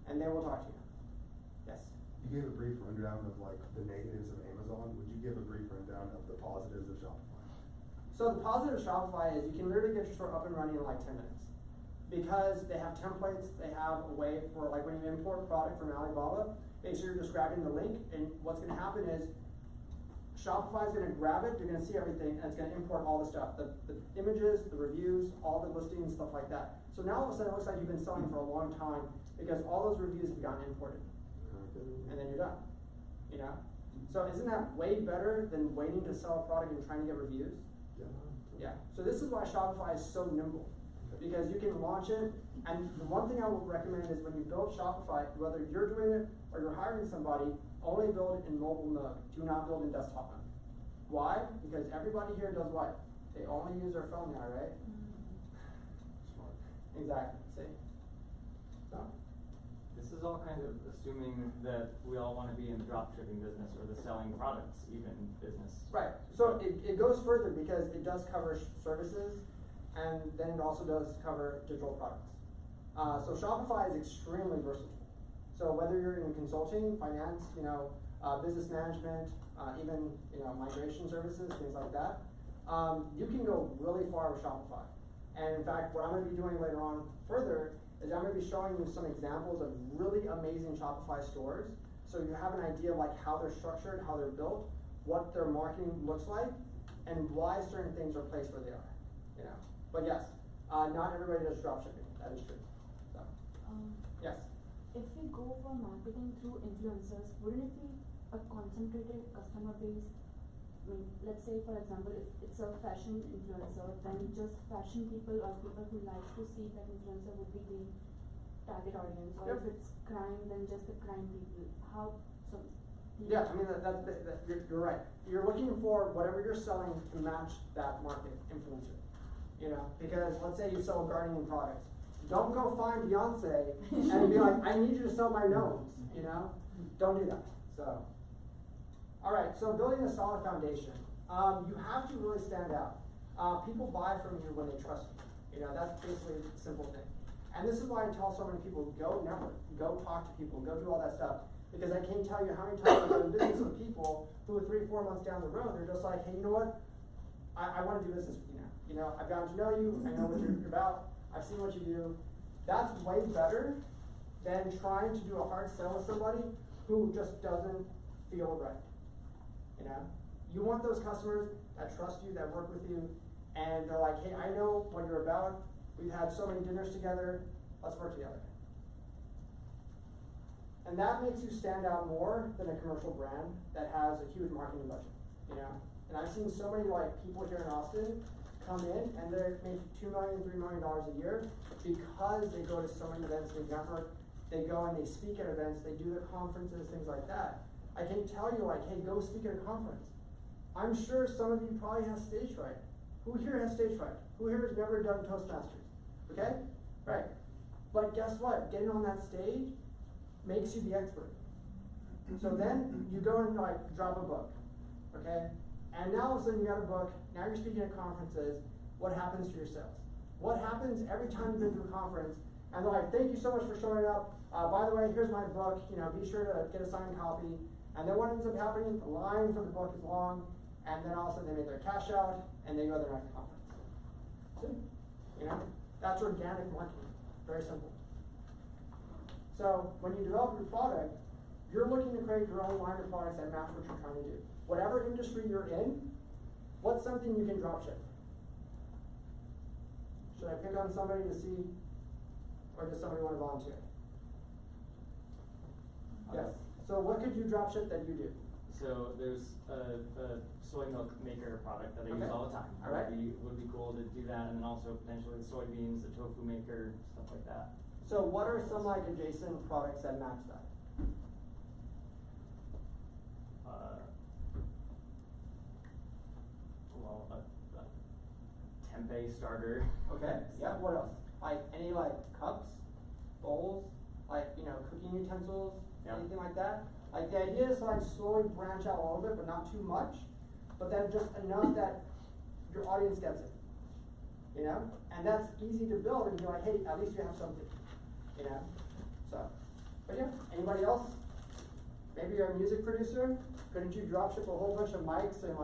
And they will talk to you. Yes? You gave a brief rundown of like the negatives of Amazon. Would you give a brief rundown of the positives of Shopify? So the positive of Shopify is you can literally get your store up and running in like 10 minutes. Because they have templates, they have a way for like when you import product from Alibaba, basically you're just grabbing the link, and what's gonna happen is Shopify's gonna grab it, they're gonna see everything, and it's gonna import all the stuff, the images, the reviews, all the listings, stuff like that. So now all of a sudden it looks like you've been selling for a long time because all those reviews have gotten imported. And then you're done, you know? So isn't that way better than waiting to sell a product and trying to get reviews? Yeah, so this is why Shopify is so nimble, because you can launch it, and the one thing I would recommend is when you build Shopify, whether you're doing it or you're hiring somebody, only build it in mobile mode, do not build in desktop mode. Why? Because everybody here does what? They only use their phone now, right? Smart. Exactly, see? So, This is all kind of assuming that we all wanna be in the dropshipping business or the selling products even business. right, so it goes further because it does cover services, and then it also does cover digital products. So Shopify is extremely versatile. So whether you're in consulting, finance, business management, even, migration services, things like that, you can go really far with Shopify. And in fact, what I'm gonna be doing later on further is I'm gonna be showing you some examples of really amazing Shopify stores. So you have an idea of like how they're structured, how they're built, what their marketing looks like, and why certain things are placed where they are, But yes, not everybody does dropshipping, that is true. So, yes. If we go for marketing through influencers, wouldn't it be a concentrated customer base? I mean, let's say for example, if it's a fashion influencer, then just fashion people or people who like to see that influencer would be the target audience. Or Yep. if it's crime, then just the crime people. How, so. Yeah, I mean, you're right. You're looking for whatever you're selling to match that market influencer, because let's say you sell gardening products. Don't go find Beyonce and be like, I need you to sell my gnomes, Don't do that, so. All right, so building a solid foundation. You have to really stand out. People buy from you when they trust you. That's basically a simple thing. And this is why I tell so many people, go network, go talk to people, go do all that stuff. Because I can't tell you how many times I've done business with people who 3-4 months down the road, they're just like, hey, you know what? I want to do business with you now. I've gotten to know you, I know what you're about, I've seen what you do. That's way better than trying to do a hard sell with somebody who just doesn't feel right. You want those customers that trust you, that work with you, and they're like, hey, I know what you're about. We've had so many dinners together. Let's work together. And that makes you stand out more than a commercial brand that has a huge marketing budget, And I've seen so many people here in Austin come in and they're making $2 million, $3 million a year because they go to so many events, they network, they go and they speak at events, they do their conferences, things like that. I can tell you hey, go speak at a conference. I'm sure some of you probably have stage fright. Who here has stage fright? Who here has never done Toastmasters? Okay? Right. But guess what? Getting on that stage makes you the expert. So then you go and drop a book. Okay? And now all of a sudden you got a book, now you're speaking at conferences. What happens to your sales? What happens every time you've been to a conference and they're like, thank you so much for showing up. By the way, here's my book, be sure to get a signed copy. And then what ends up happening, the line for the book is long, and then all of a sudden they make their cash out, and they go to their next conference. See? That's organic marketing. Very simple. So when you develop your product, you're looking to create your own line of products that match what you're trying to do. Whatever industry you're in, what's something you can drop ship? Should I pick on somebody to see, or does somebody want to volunteer? Yes. So what could you drop ship that you do? So there's a soy milk maker product that I use all the time. All right. Would be cool to do that, and then also potentially the soybeans, the tofu maker, stuff like that. So what are some adjacent products that match that? A tempeh starter. Okay. Yeah. What else? Any cups, bowls, cooking utensils, anything like that? The idea is to slowly branch out a little bit, but not too much. But then just enough that your audience gets it. And that's easy to build and be like, hey, at least you have something. So, but yeah, anybody else? Maybe you're a music producer. Couldn't you drop ship a whole bunch of mics and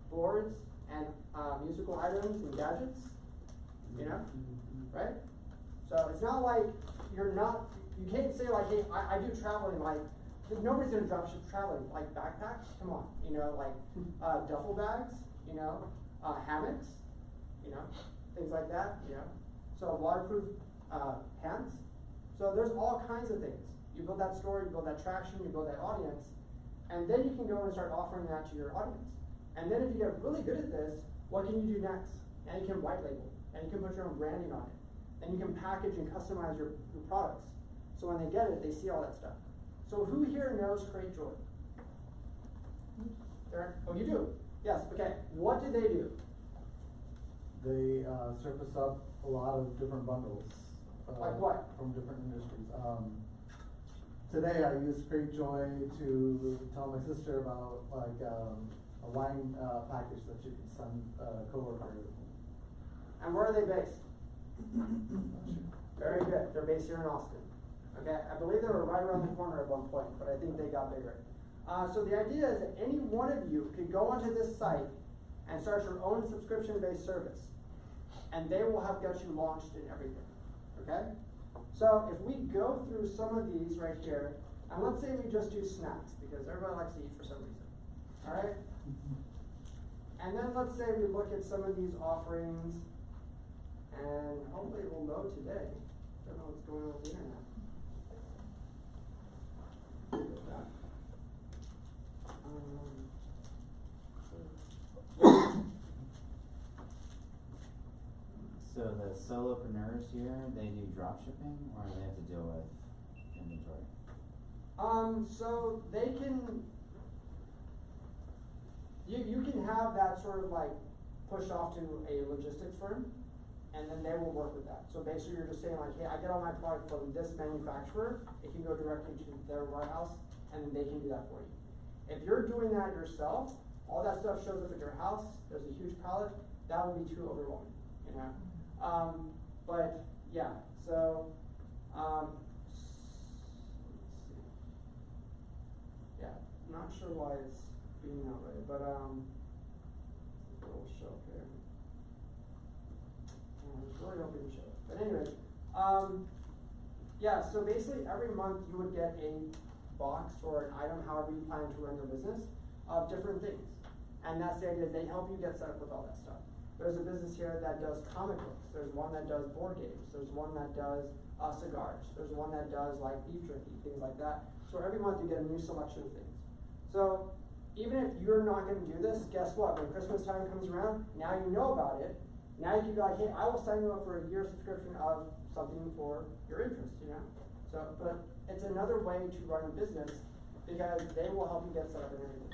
boards and musical items and gadgets? Right? So it's not like you can't say hey, I do traveling, nobody's gonna drop ship traveling, like backpacks, come on, you know, like, duffel bags, you know, hammocks, you know, things like that, you know. So waterproof, pants. So there's all kinds of things. You build that story, you build that traction, you build that audience, and then you can go and start offering that to your audience. And then if you get really good at this, what can you do next? Now you can white label, and you can put your own branding on it. And you can package and customize your products. So when they get it, they see all that stuff. So who here knows Create Joy? There, oh, you do? Yes, okay. What do they do? They surface up a lot of different bundles. Like what? From different industries. Today I used Create Joy to tell my sister about like a wine package that you can send a coworker. And where are they based? Very good. They're based here in Austin. Okay, I believe they were right around the corner at one point, but I think they got bigger. So the idea is that any one of you could go onto this site and start your own subscription-based service, and they will have got you launched and everything. Okay? So if we go through some of these right here, and let's say we just do snacks, because everybody likes to eat for some reason. All right? And then let's say we look at some of these offerings, and hopefully it will load today. Don't know what's going on with the internet. So the solopreneurs here, they do drop shipping, or they have to deal with inventory? So they can, you can have that sort of like pushed off to a logistics firm, and then they will work with that. So basically you're just saying like, hey, I get all my product from this manufacturer, it can go directly to their warehouse, and then they can do that for you. If you're doing that yourself, all that stuff shows up at your house, there's a huge pallet, that will be too overwhelming, you know? But yeah, so, let's see. Yeah, not sure why it's being that way, but, it will show up here. I was really hoping to show it. But anyway, yeah, so basically every month you would get a box or an item, however you plan to run your business, of different things. And that's the idea, they help you get set up with all that stuff. There's a business here that does comic books. There's one that does board games. There's one that does cigars. There's one that does like beef jerky, things like that. So every month you get a new selection of things. So even if you're not going to do this, guess what? When Christmas time comes around, now you know about it. Now you can be like, hey, I will sign you up for a year subscription of something for your interest, you know? So, but it's another way to run a business because they will help you get set up and everything.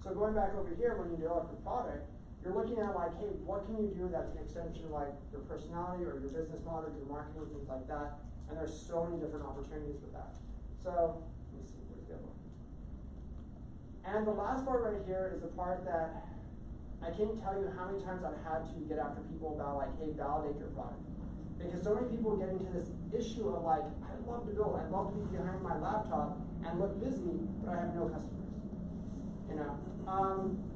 So going back over here, when you develop a product, you're looking at like, hey, what can you do that's an extension of like your personality or your business model, your marketing, things like that. And there's so many different opportunities with that. So, let me see, where's the other one? And the last part right here is the part that I can't tell you how many times I've had to get after people about like, hey, validate your product. Because so many people get into this issue of like, I love to build, I love to be behind my laptop and look busy, but I have no customers. You know,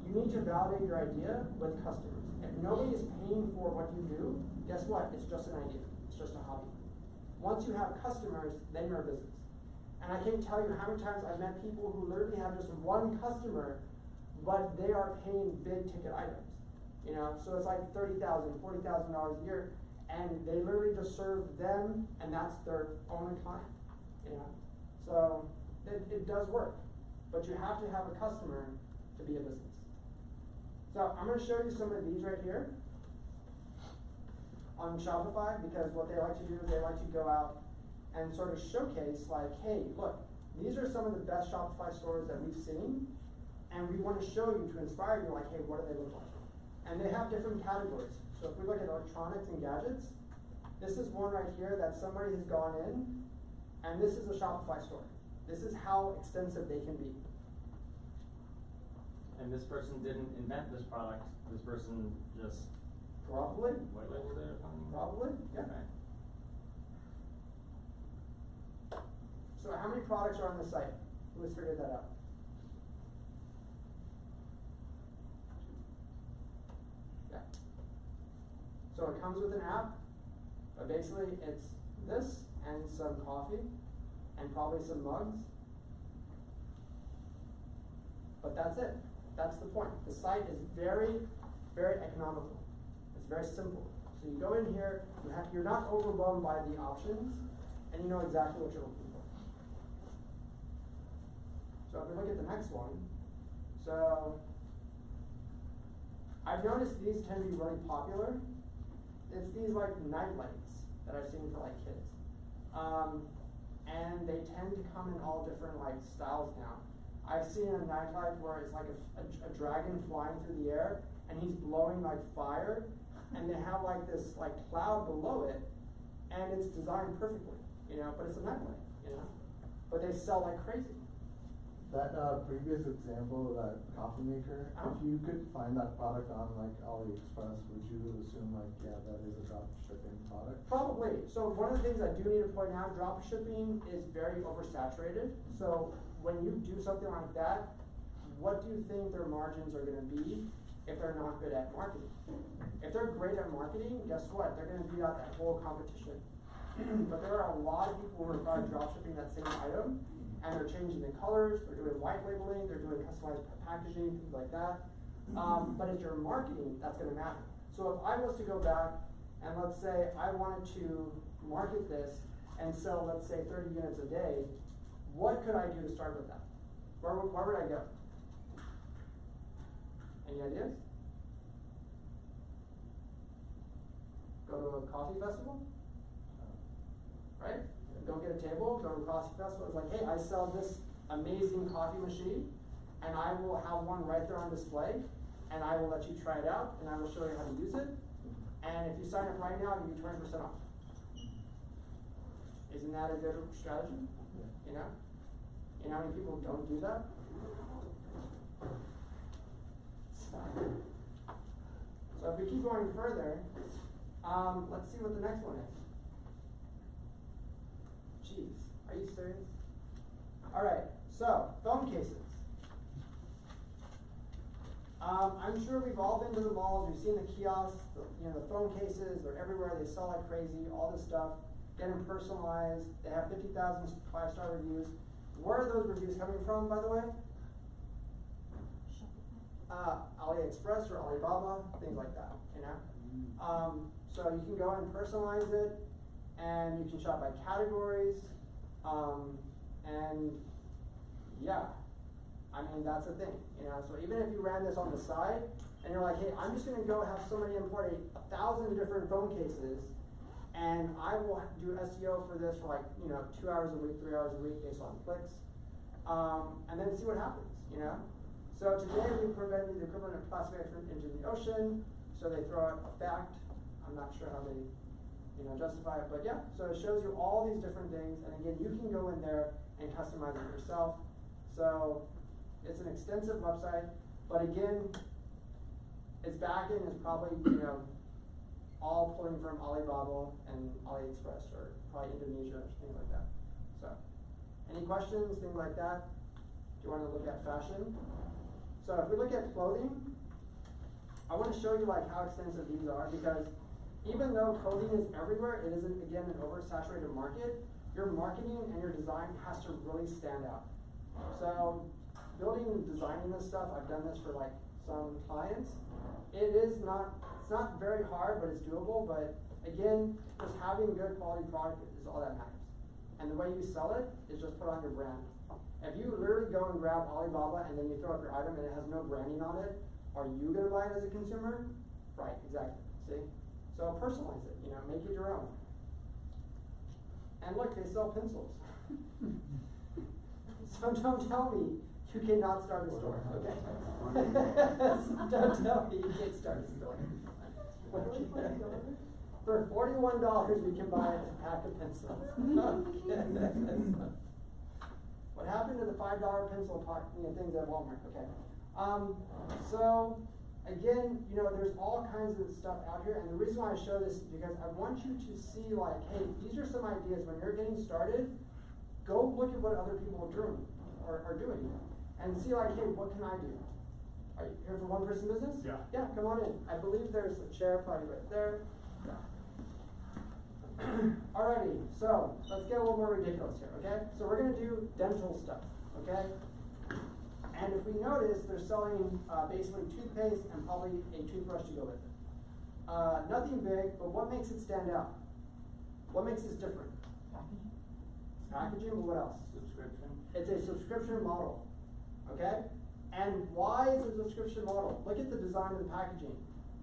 you need to validate your idea with customers. If nobody is paying for what you do, guess what? It's just an idea. It's just a hobby. Once you have customers, then you're a business. And I can't tell you how many times I've met people who literally have just one customer, but they are paying big ticket items. You know, so it's like $30,000, $40,000 a year, and they literally just serve them, and that's their only client. You know, so it does work. But you have to have a customer to be a business. So I'm going to show you some of these right here on Shopify, because what they like to do is they like to go out and sort of showcase like, hey, look, these are some of the best Shopify stores that we've seen, and we want to show you to inspire you like, hey, what do they look like? And they have different categories. So if we look at electronics and gadgets, this is one right here that somebody has gone in, and this is a Shopify store. This is how extensive they can be. And this person didn't invent this product. This person just Probably. white labeled it or something? Probably, yeah. Okay. So how many products are on the site? Who has figured that out? Yeah. So it comes with an app, but basically it's this and some coffee, and probably some mugs. But that's it. That's the point. The site is very, very economical. It's very simple. So you go in here, you're not overwhelmed by the options, and you know exactly what you're looking for. So if we look at the next one, so I've noticed these tend to be really popular. It's these like night lights that I've seen for like kids. And they tend to come in all different like styles now. I've seen a night light where it's like a dragon flying through the air and he's blowing like fire, and they have like this like cloud below it, and it's designed perfectly, you know, but it's a night light, you know. But they sell like crazy. That previous example, that coffee maker, if you could find that product on like AliExpress, would you assume like, yeah, that is a drop shipping product? Probably. So one of the things I do need to point out, drop shipping is very oversaturated. So when you do something like that, what do you think their margins are gonna be if they're not good at marketing? If they're great at marketing, guess what? They're gonna beat out that whole competition. But there are a lot of people who are probably drop shipping that same item, and they're changing the colors, they're doing white labeling, they're doing customized packaging, things like that. But if you're marketing, that's gonna matter. So if I was to go back and let's say I wanted to market this and sell, let's say 30 units a day, what could I do to start with that? Where would I go? Any ideas? Go to a coffee festival? Right? Go get a table, go to a coffee festival. It's like, hey, I sell this amazing coffee machine, and I will have one right there on display, and I will let you try it out, and I will show you how to use it. And if you sign up right now, I'll give you 20% off. Isn't that a good strategy? Yeah. You know? You know how many people don't do that? So if we keep going further, let's see what the next one is. Jeez, are you serious? All right, so phone cases. I'm sure we've all been to the malls. We've seen the kiosks, the phone cases. They're everywhere. They sell like crazy. All this stuff. Get them personalized. They have 50,000 5-star reviews. Where are those reviews coming from, by the way? AliExpress or Alibaba, things like that. You know. So you can go and personalize it, and you can shop by categories, and yeah, I mean, that's the thing, you know. So even if you ran this on the side, and you're like, hey, I'm just gonna go have somebody import 1,000 different phone cases, and I will do SEO for this for like, 2 hours a week, 3 hours a week based on clicks, and then see what happens, you know. So today we prevented the equivalent of plastic into the ocean, so they throw out a fact. I'm not sure how they justify it, but yeah, so it shows you all these different things, and again, you can go in there and customize it yourself. So it's an extensive website, but again, its backend is probably, all pulling from Alibaba and AliExpress, or probably Indonesia, or things like that. So, any questions, things like that? Do you want to look at fashion? So if we look at clothing, I want to show you like how extensive these are, because even though clothing is everywhere, it isn't, again, an oversaturated market. Your marketing and your design has to really stand out. So building and designing this stuff, I've done this for like some clients. It's not very hard, but it's doable. But again, just having good quality product is all that matters. And the way you sell it is just put on your brand. If you literally go and grab Alibaba and then you throw up your item and it has no branding on it, are you gonna buy it as a consumer? Right, exactly, see? So personalize it, make it your own. And look, they sell pencils. So don't tell me you cannot start a store, okay? Don't tell me you can't start a store. For $41, we can buy a pack of pencils. Okay. What happened to the $5 pencil things at Walmart? Okay. So again, there's all kinds of stuff out here, and the reason why I show this is because I want you to see, like, hey, these are some ideas. When you're getting started, go look at what other people are doing, and see, like, hey, what can I do? Are you here for one-person business? Yeah. Yeah, come on in. I believe there's a chair probably right there. Alrighty, so let's get a little more ridiculous here, okay? So we're gonna do dental stuff, okay? And if we notice, they're selling basically toothpaste and probably a toothbrush to go with it. Nothing big, but what makes it stand out? What makes this different? Packaging, but what else? Subscription. It's a subscription model, okay? And why is it a subscription model? Look at the design of the packaging.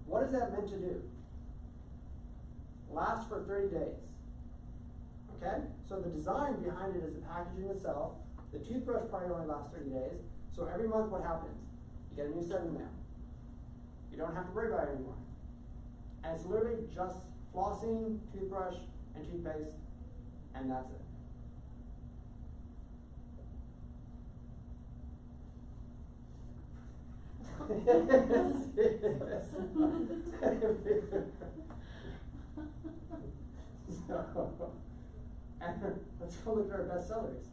What is that meant to do? Last for 30 days, okay? So the design behind it is the packaging itself. The toothbrush probably only lasts 30 days. So every month what happens? You get a new set in the mail. You don't have to worry about it anymore. And it's literally just flossing, toothbrush, and toothpaste, and that's it. And let's go look at our best sellers.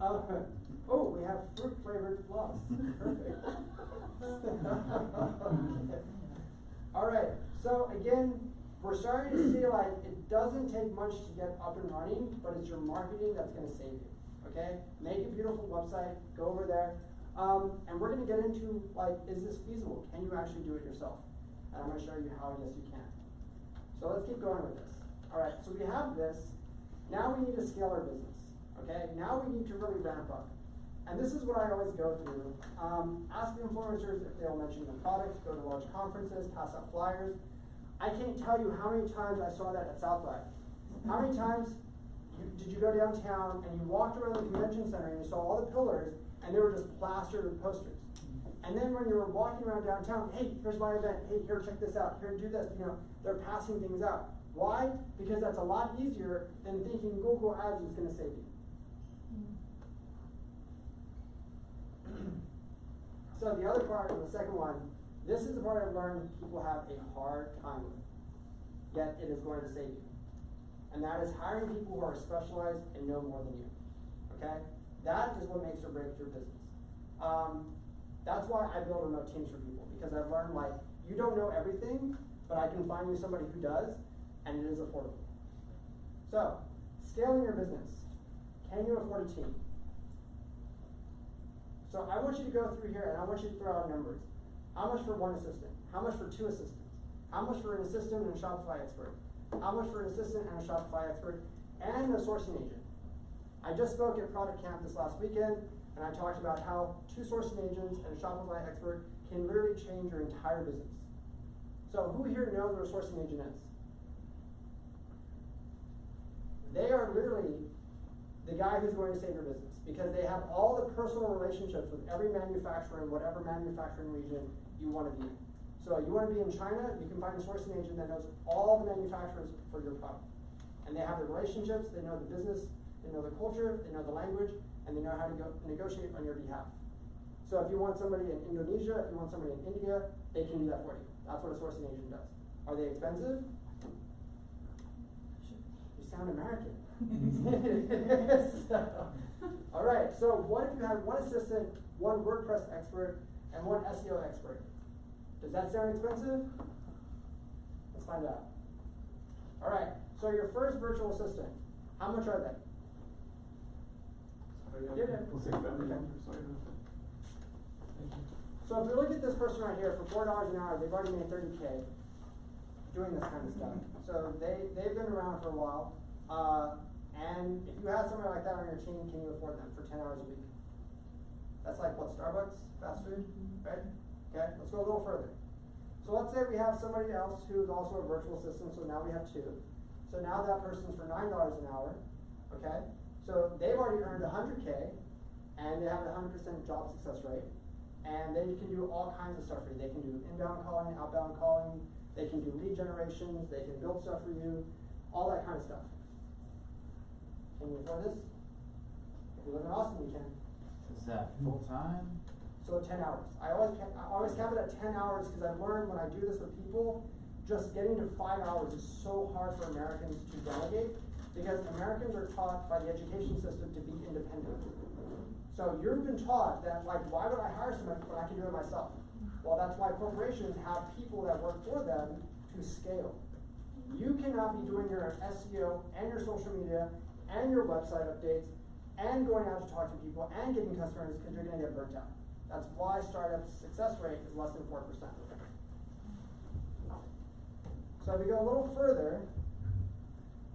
Oh, we have fruit flavored floss. Perfect. All right. So again, we're starting to see like it doesn't take much to get up and running, but it's your marketing that's going to save you. Okay? Make a beautiful website. Go over there. And we're going to get into like, is this feasible? Can you actually do it yourself? And I'm going to show you how yes you can. So let's keep going with this. All right. So we have this. Now we need to scale our business. Okay? Now we need to really ramp up. And this is what I always go through. Ask the influencers if they'll mention the product, go to large conferences, pass out flyers. I can't tell you how many times I saw that at South by. How many times did you go downtown and you walked around the convention center and you saw all the pillars and they were just plastered with posters? And then when you were walking around downtown, hey, here's my event, hey, here, check this out, here, do this, you know, they're passing things out. Why? Because that's a lot easier than thinking Google Ads is going to save you. So the other part, the second one, this is the part I've learned people have a hard time with, yet it is going to save you. And that is hiring people who are specialized and know more than you, okay? That is what makes or breaks your business. That's why I build remote teams for people, because I've learned like, you don't know everything, but I can find you somebody who does, and it is affordable. So, scaling your business. Can you afford a team? So I want you to go through here and I want you to throw out numbers. How much for one assistant? How much for two assistants? How much for an assistant and a Shopify expert? How much for an assistant and a Shopify expert and a sourcing agent? I just spoke at Product Camp this last weekend and I talked about how 2 sourcing agents and a Shopify expert can literally change your entire business. So who here knows what a sourcing agent is? They are literally the guy who's going to save your business because they have all the personal relationships with every manufacturer in whatever manufacturing region you want to be in. So you want to be in China, you can find a sourcing agent that knows all the manufacturers for your product. And they have the relationships, they know the business, they know the culture, they know the language, and they know how to negotiate on your behalf. So if you want somebody in Indonesia, if you want somebody in India, they can do that for you. That's what a sourcing agent does. Are they expensive? You sound American. So, all right, so what if you had one assistant, one WordPress expert, and one SEO expert? Does that sound expensive? Let's find out. All right, so your first virtual assistant, how much are they? We'll say family members, sorry. So if you look at this person right here, for $4 an hour, they've already made 30K doing this kind of stuff. So they've been around for a while. And if you have somebody like that on your team, can you afford them for 10 hours a week? That's like what, Starbucks, fast food, right? Okay, let's go a little further. So let's say we have somebody else who is also a virtual assistant, so now we have 2. So now that person's for $9 an hour, okay? So they've already earned 100K, and they have a 100% job success rate, and they can do all kinds of stuff for you. They can do inbound calling, outbound calling, they can do lead generations, they can build stuff for you, all that kind of stuff. Can you afford this? If you live in Austin, you can. Is that full time? So 10 hours. I always cap it at 10 hours because I've learned when I do this with people, just getting to 5 hours is so hard for Americans to delegate because Americans are taught by the education system to be independent. So you've been taught that, like, why would I hire somebody when I can do it myself? Well, that's why corporations have people that work for them to scale. You cannot be doing your SEO and your social media and your website updates and going out to talk to people and getting customers because you're gonna get burnt out. That's why startup success rate is less than 4%. So if we go a little further,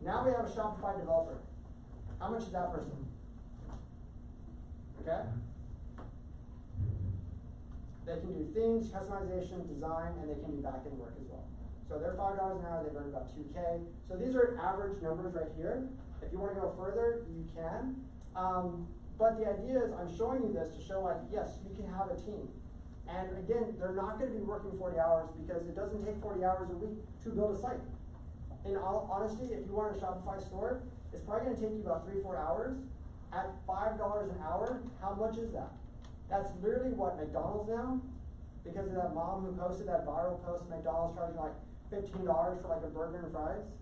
now we have a Shopify developer. How much is that person? Okay? They can do themes, customization, design, and they can do back-end work as well. So they're $5 an hour, they earn about 2K. So these are average numbers right here. If you want to go further, you can. But the idea is I'm showing you this to show like, yes, you can have a team. And again, they're not going to be working 40 hours because it doesn't take 40 hours a week to build a site. In all honesty, if you want a Shopify store, it's probably going to take you about 3-4 hours. At $5 an hour, how much is that? That's literally what McDonald's now, because of that mom who posted that viral post, McDonald's charging like $15 for like a burger and fries.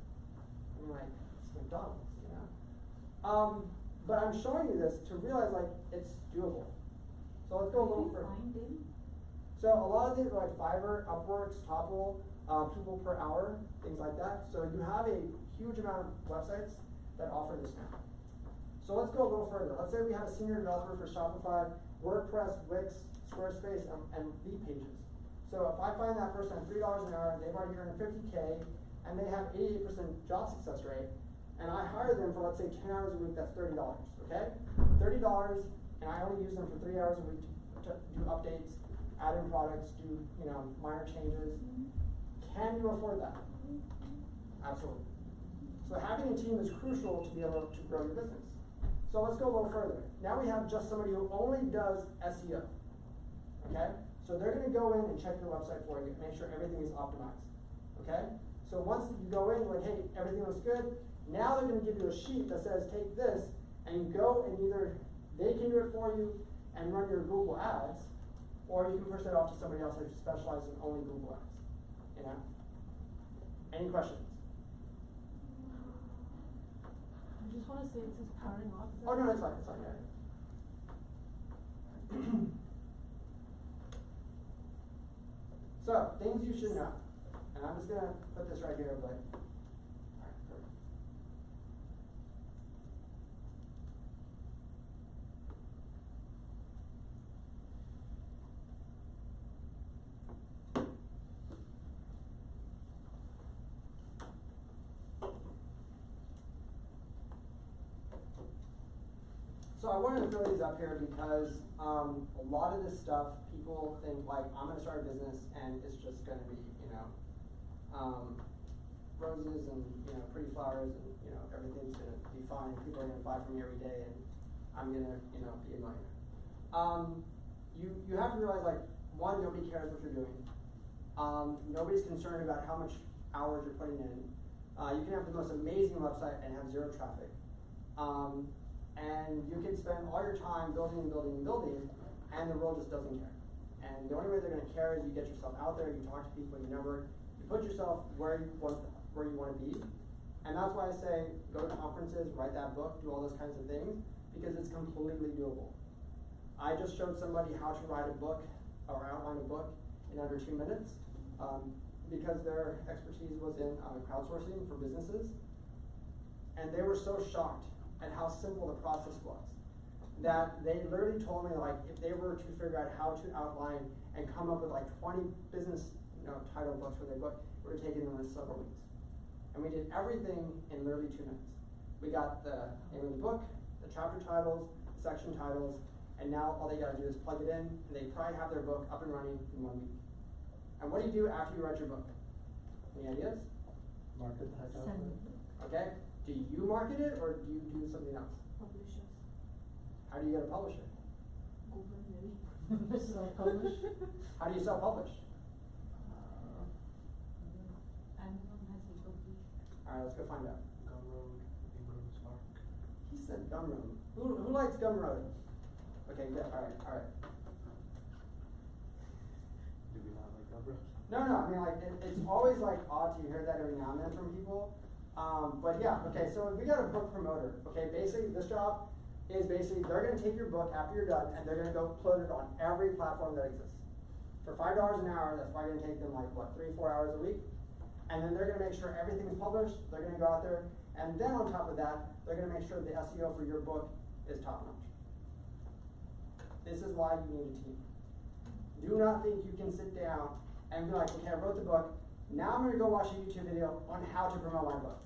I'm like, it's McDonald's, you know? But I'm showing you this to realize like it's doable. So let's go a little further. So a lot of these are like Fiverr, Upworks, Topple, people per hour, things like that. So you have a huge amount of websites that offer this now. So let's go a little further. Let's say we have a senior developer for Shopify, WordPress, Wix, Squarespace, and Lead Pages. So if I find that person at $3 an hour, they've already earned 50K, and they have 88% job success rate, and I hire them for, let's say, 10 hours a week, that's $30, okay? $30, and I only use them for 3 hours a week to do updates, add in products, do, minor changes. Can you afford that? Absolutely. So having a team is crucial to be able to grow your business. So let's go a little further. Now we have just somebody who only does SEO, okay? So they're gonna go in and check your website for you, make sure everything is optimized, okay? So once you go in, like, hey, everything looks good, now they're gonna give you a sheet that says, take this, and you go and either they can do it for you and run your Google ads, or you can push that off to somebody else who specializes in only Google ads, Any questions? I just want to say it says powering off. Oh, no, it's fine, yeah. So, things you should know. And I'm just gonna put this right here, but, alright, perfect. So I wanted to throw these up here because a lot of this stuff, people think like, I'm gonna start a business and it's just gonna be, roses and, pretty flowers and, everything's gonna be fine. People are gonna buy from me every day and I'm gonna, be a millionaire. You have to realize like, one, nobody cares what you're doing. Nobody's concerned about how much hours you're putting in. You can have the most amazing website and have zero traffic. And you can spend all your time building and building and building, and the world just doesn't care. And the only way they're going to care is you get yourself out there, you talk to people, you network, you put yourself where you want to be. And that's why I say go to conferences, write that book, do all those kinds of things, because it's completely doable. I just showed somebody how to write a book or outline a book in under 2 minutes, because their expertise was in crowdsourcing for businesses. And they were so shocked at how simple the process was, that they literally told me like if they were to figure out how to outline and come up with like 20 business title books for their book, it would have taken them several weeks. And we did everything in literally 2 minutes. We got the name of the book, the chapter titles, the section titles, and now all they gotta do is plug it in, and they probably have their book up and running in 1 week. And what do you do after you write your book? Any ideas? Market the heck out of it. Okay. Do you market it or do you do something else? Publishers. How do you get a publisher? Google maybe. Self-publish. How do you self-publish? Amazon has a publish. Alright, let's go find out. Gumroad, Ingram Spark. He said Gumroad. Who likes Gumroad? Okay, good. Alright. Do we not like Gumroad? No, I mean like it's always like odd to hear that every now and then from people. But yeah, okay, so we got a book promoter. Okay, basically this job is basically they're gonna take your book after you're done and they're gonna go upload it on every platform that exists. For $5 an hour, that's probably gonna take them like what, 3-4 hours a week. And then they're gonna make sure everything's published, they're gonna go out there, and then on top of that, they're gonna make sure the SEO for your book is top notch. This is why you need a team. Do not think you can sit down and be like, okay, I wrote the book, now I'm gonna go watch a YouTube video on how to promote my book.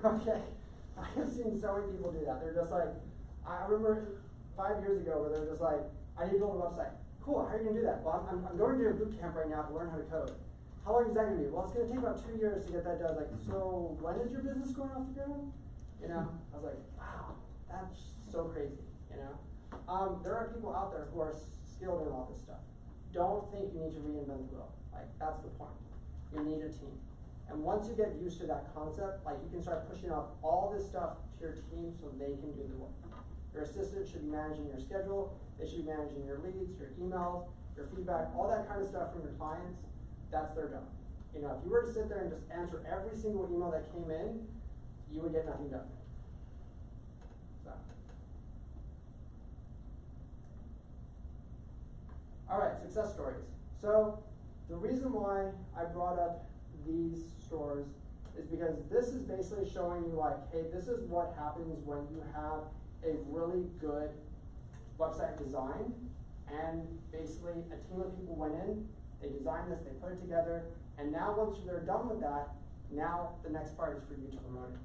Okay, I have seen so many people do that. They're just like, I remember 5 years ago where they were just like, I need to build a website. Cool, how are you gonna do that? Well, I'm going to do a boot camp right now to learn how to code. How long is that gonna be? Well, it's gonna take about 2 years to get that done. Like, so when is your business going off the ground? You know, I was like, wow, that's so crazy, you know? There are people out there who are skilled in all this stuff. Don't think you need to reinvent the wheel. Like, that's the point. You need a team. And once you get used to that concept, like, you can start pushing off all this stuff to your team so they can do the work. Your assistant should be managing your schedule, they should be managing your leads, your emails, your feedback, all that kind of stuff from your clients. That's their job. You know, if you were to sit there and just answer every single email that came in, you would get nothing done. So. Alright, success stories. So, the reason why I brought up these stores is because this is basically showing you like, hey, this is what happens when you have a really good website design, and basically a team of people went in, they designed this, they put it together, and now once they're done with that, now the next part is for you to promote it.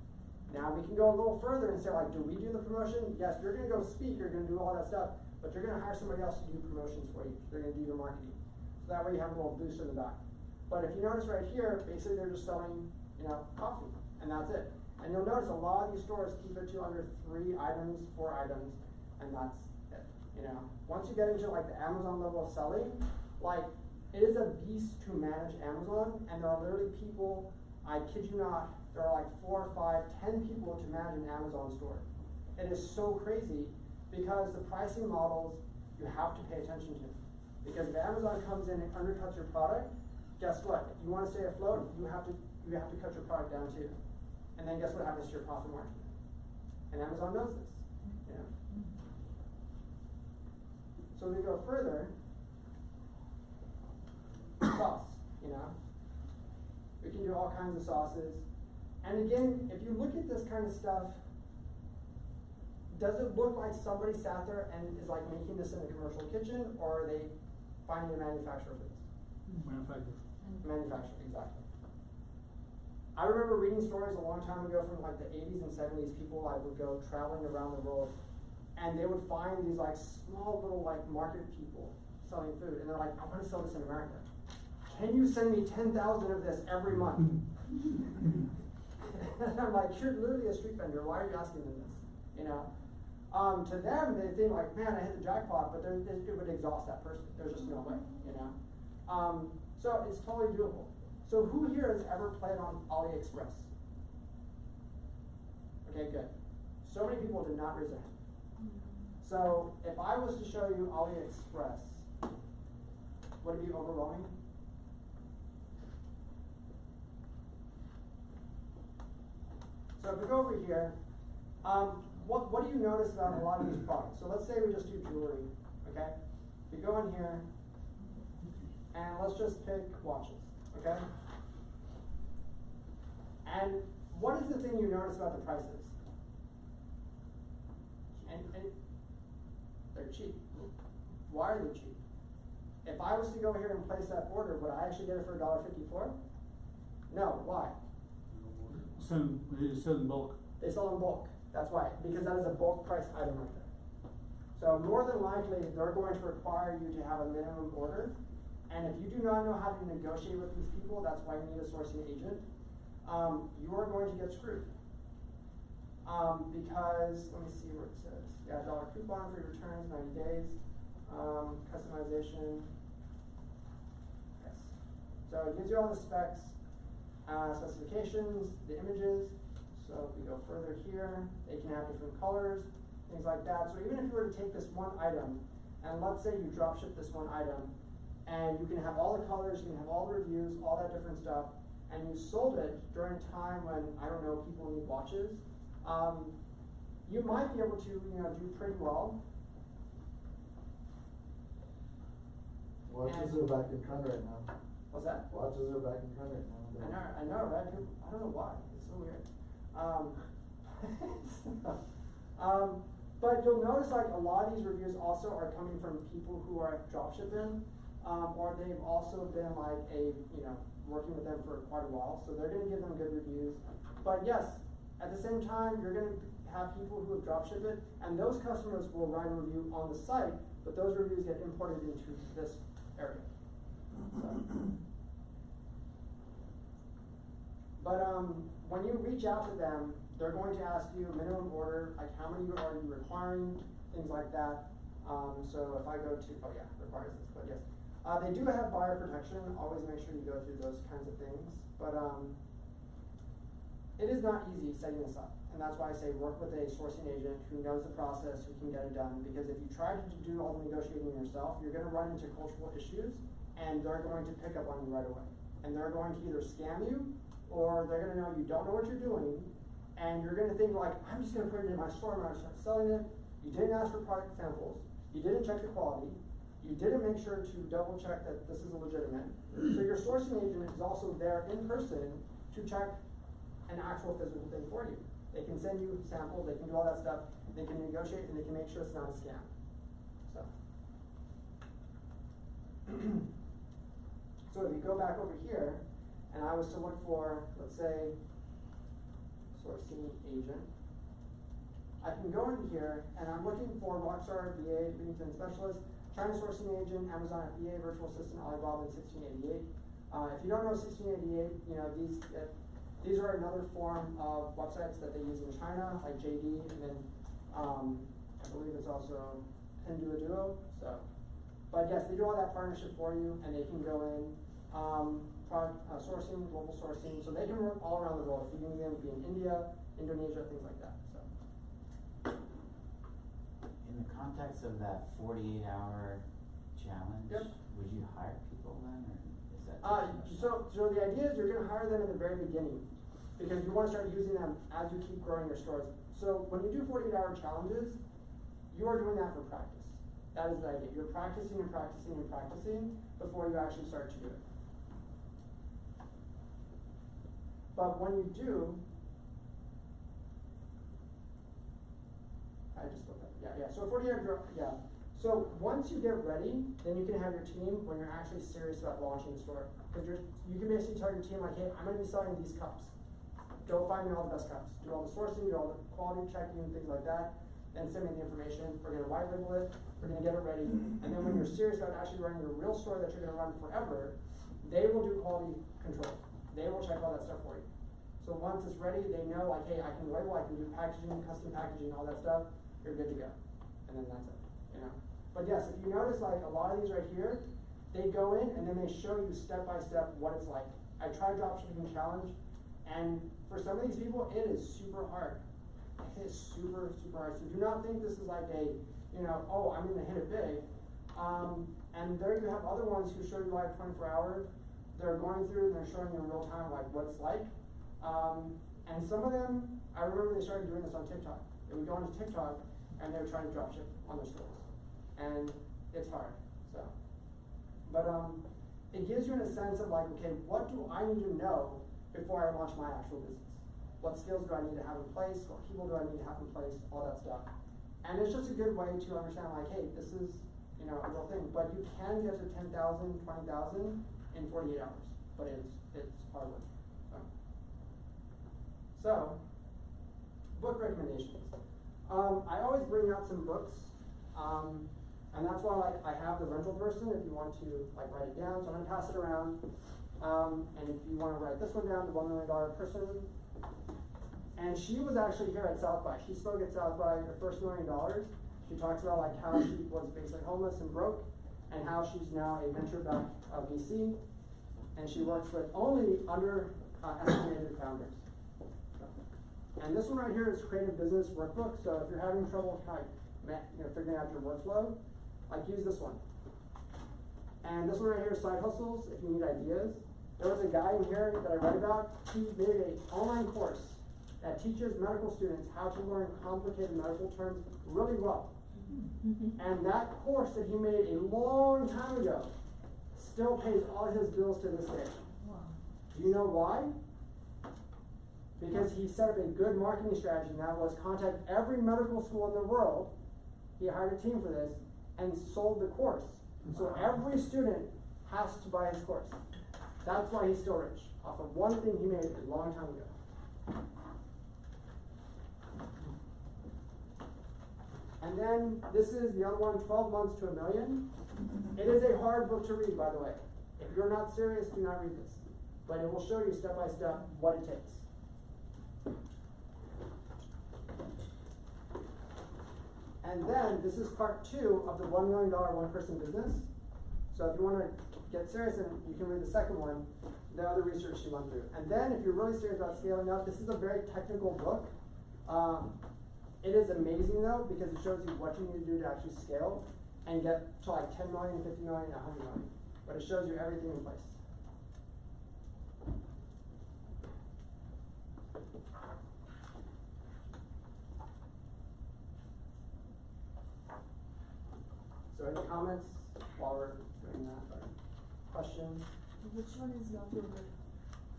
Now we can go a little further and say like, do we do the promotion? Yes, you're gonna go speak, you're gonna do all that stuff, but you're gonna hire somebody else to do promotions for you. They're gonna do your marketing. So that way you have a little boost in the back. But if you notice right here, basically they're just selling, you know, coffee, and that's it. And you'll notice a lot of these stores keep it to under 3 items, 4 items, and that's it. You know, once you get into like the Amazon level of selling, like it is a beast to manage Amazon, and there are literally people, I kid you not, there are like 4, 5, 10 people to manage an Amazon store. It is so crazy because the pricing models you have to pay attention to. Because if Amazon comes in and undercuts your product, guess what? If you want to stay afloat, you have to cut your product down too. And then guess what happens to your profit margin? And Amazon knows this, you know. So we go further, sauce, you know. We can do all kinds of sauces. And again, if you look at this kind of stuff, does it look like somebody sat there and is like making this in a commercial kitchen, or are they finding a manufacturer for this? Manufacturer, exactly. I remember reading stories a long time ago from like the 80s and 70s, people like would go traveling around the world, and they would find these like small little like market people selling food, and they're like, I want to sell this in America. Can you send me 10,000 of this every month? And I'm like, you're literally a street vendor, why are you asking them this? You know? To them, they think like, man, I hit the jackpot, but it would exhaust that person. There's just no way, you know? So it's totally doable. So who here has ever played on AliExpress? Okay, good. So many people did not raise their hand. So if I was to show you AliExpress, would it be overwhelming? So if we go over here, what do you notice about a lot of these products? So let's say we just do jewelry, okay? We go in here, and let's just pick watches, okay? And what is the thing you notice about the prices? And they're cheap. Why are they cheap? If I was to go here and place that order, would I actually get it for $1.54? No, why? They sell in bulk. They sell in bulk. That's why, because that is a bulk price item right there. So more than likely, they're going to require you to have a minimum order. And if you do not know how to negotiate with these people, that's why you need a sourcing agent. You are going to get screwed. Because, let me see where it says. Yeah, $1 coupon for returns, 90 days. Customization. Yes. So it gives you all the specs, specifications, the images. So if we go further here, they can have different colors, things like that. So even if you were to take this one item, and let's say you drop ship this one item, and you can have all the colors, you can have all the reviews, all that different stuff, and you sold it during a time when, I don't know, people need watches, you might be able to, do pretty well. Watches are back in trend right now. What's that? Watches are back in trend right now. I know, right? People, I don't know why. It's so weird. But you'll notice like a lot of these reviews also are coming from people who are dropshipping, or they've also been like working with them for quite a while, so they're gonna give them good reviews. But yes, at the same time, you're gonna have people who have dropshipped it, and those customers will write a review on the site, but those reviews get imported into this area. So. But when you reach out to them, they're going to ask you minimum order, like how many are you requiring, things like that. So if I go to, requires this, but yes. They do have buyer protection, always make sure you go through those kinds of things. But it is not easy setting this up. And that's why I say work with a sourcing agent who knows the process, who can get it done. Because if you try to do all the negotiating yourself, you're gonna run into cultural issues, and they're going to pick up on you right away. And they're going to either scam you, or they're gonna know you don't know what you're doing, and you're gonna think like, I'm just gonna put it in my store and I'm gonna start selling it. You didn't ask for product samples, you didn't check the quality, you didn't make sure to double check that this is a legitimate. So your sourcing agent is also there in person to check an actual physical thing for you. They can send you samples, they can do all that stuff, they can negotiate, and they can make sure it's not a scam. So. So if you go back over here, and I was to look for, let's say, sourcing agent, I can go in here, and I'm looking for Rockstar VA, LinkedIn Specialist, China Sourcing Agent, Amazon FBA, Virtual Assistant, Alibaba, and 1688. If you don't know 1688, these are another form of websites that they use in China, like JD, and then I believe it's also Pinduoduo. So, but yes, they do all that partnership for you, and they can go in. Product sourcing, global sourcing, so they can work all around the world. If you need them to be in India, Indonesia, things like that. So. In the context of that 48-hour challenge, Yep. would you hire people then, or is that? So the idea is you're going to hire them in the very beginning, because you want to start using them as you keep growing your stores. So when you do 48-hour challenges, you are doing that for practice. That is the idea. You're practicing and practicing and practicing before you actually start to do it. But when you do, I just looked up, so 48-hour, So once you get ready, then you can have your team when you're actually serious about launching the store. Because you can basically tell your team like, hey, I'm gonna be selling these cups. Go find me all the best cups. Do all the sourcing, do all the quality checking, things like that. Then send me the information. We're gonna white label it, we're gonna get it ready. And then when you're serious about actually running a real store that you're gonna run forever, they will do quality control. They will check all that stuff for you. So once it's ready, they know like, hey, I can label, I can do packaging, custom packaging, all that stuff, you're good to go. And then that's it, But yes, if you notice like a lot of these right here, they go in and then they show you step by step what it's like. I tried dropshipping challenge, and for some of these people, it is super hard. It is super, super hard. So do not think this is like a, oh, I'm gonna hit it big. And there you have other ones who show you live 24 hours. They're going through and they're showing you in real time like what it's like. And some of them, I remember they started doing this on TikTok. They would go onto TikTok and they would try to dropship on their stores. And it's hard, so. But it gives you in a sense of like, okay, what do I need to know before I launch my actual business? What skills do I need to have in place? What people do I need to have in place? All that stuff. And it's just a good way to understand like, hey, this is, a real thing. But you can get to 10,000, 20,000 in 48 hours. But it's hard work. So, book recommendations. I always bring out some books, and that's why I have the rental person if you want to write it down. So I'm gonna pass it around, and if you want to write this one down, the $1 Million Person. And she was actually here at South by. She spoke at South by, her first $1 million. She talks about how she was basically homeless and broke, and how she's now a venture-backed VC, and she works with only underestimated founders. And this one right here is Creative Business Workbook. So if you're having trouble figuring out your workflow, use this one. And this one right here is Side Hustles, if you need ideas. There was a guy in here that I read about. He made an online course that teaches medical students how to learn complicated medical terms really well. And that course that he made a long time ago still pays all his bills to this day. Wow. Do you know why? Because he set up a good marketing strategy, and that was contact every medical school in the world. He hired a team for this and sold the course. So every student has to buy his course. That's why he's still rich, off of one thing he made a long time ago. And then this is the other one, 12 months to $1 million. It is a hard book to read, by the way. If you're not serious, do not read this. But it will show you step by step what it takes. And then this is part 2 of the $1 million one-person business. So if you want to get serious, and you can read the second one, the other research she went through. And then if you're really serious about scaling up, this is a very technical book. It is amazing though, because it shows you what you need to do to actually scale and get to like 10 million, 50 million, 100 million. But it shows you everything in place. So any comments while we're doing that? Or questions? Which one is your favorite?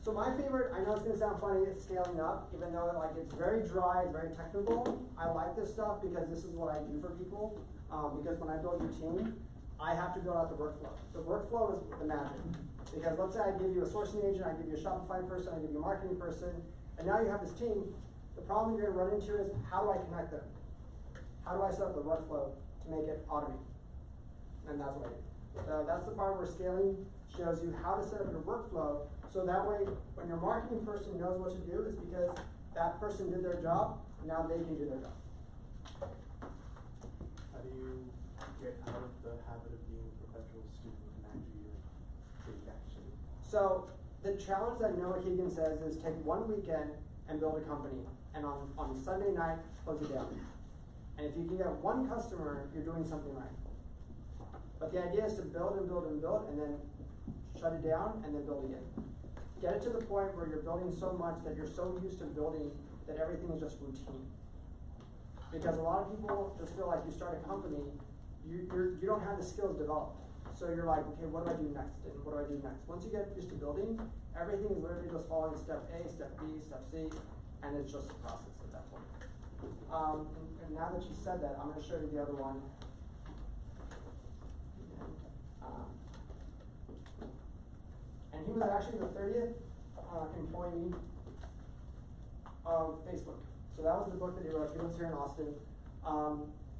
So my favorite, I know it's gonna sound funny, is scaling up, even though like it's very dry, it's very technical. I like this stuff because this is what I do for people. Because when I build your team, I have to build out the workflow. The workflow is the magic. Because let's say I give you a sourcing agent, I give you a Shopify person, I give you a marketing person, and now you have this team. The problem you're gonna run into is, how do I connect them? How do I set up the workflow to make it automated? And that's what I do. So that's the part where scaling shows you how to set up your workflow, so that way when your marketing person knows what to do, it's because that person did their job, now they can do their job. How do you get out of the habit of being a perpetual student and actually take action? So the challenge that Noah Keegan says is take one weekend and build a company, and on Sunday night, close it down. And if you can get one customer, you're doing something right. But the idea is to build and build and build, and then shut it down, and then build again. Get it to the point where you're building so much that you're so used to building that everything is just routine. Because a lot of people just feel like you start a company, you don't have the skills developed. So you're like, okay, what do I do next? And what do I do next? Once you get used to building, everything is literally just following step A, step B, step C, and it's just a process at that point. And now that you said that, I'm gonna show you the other one. And he was actually the 30th employee of Facebook. So that was the book that he wrote. He lives here in Austin.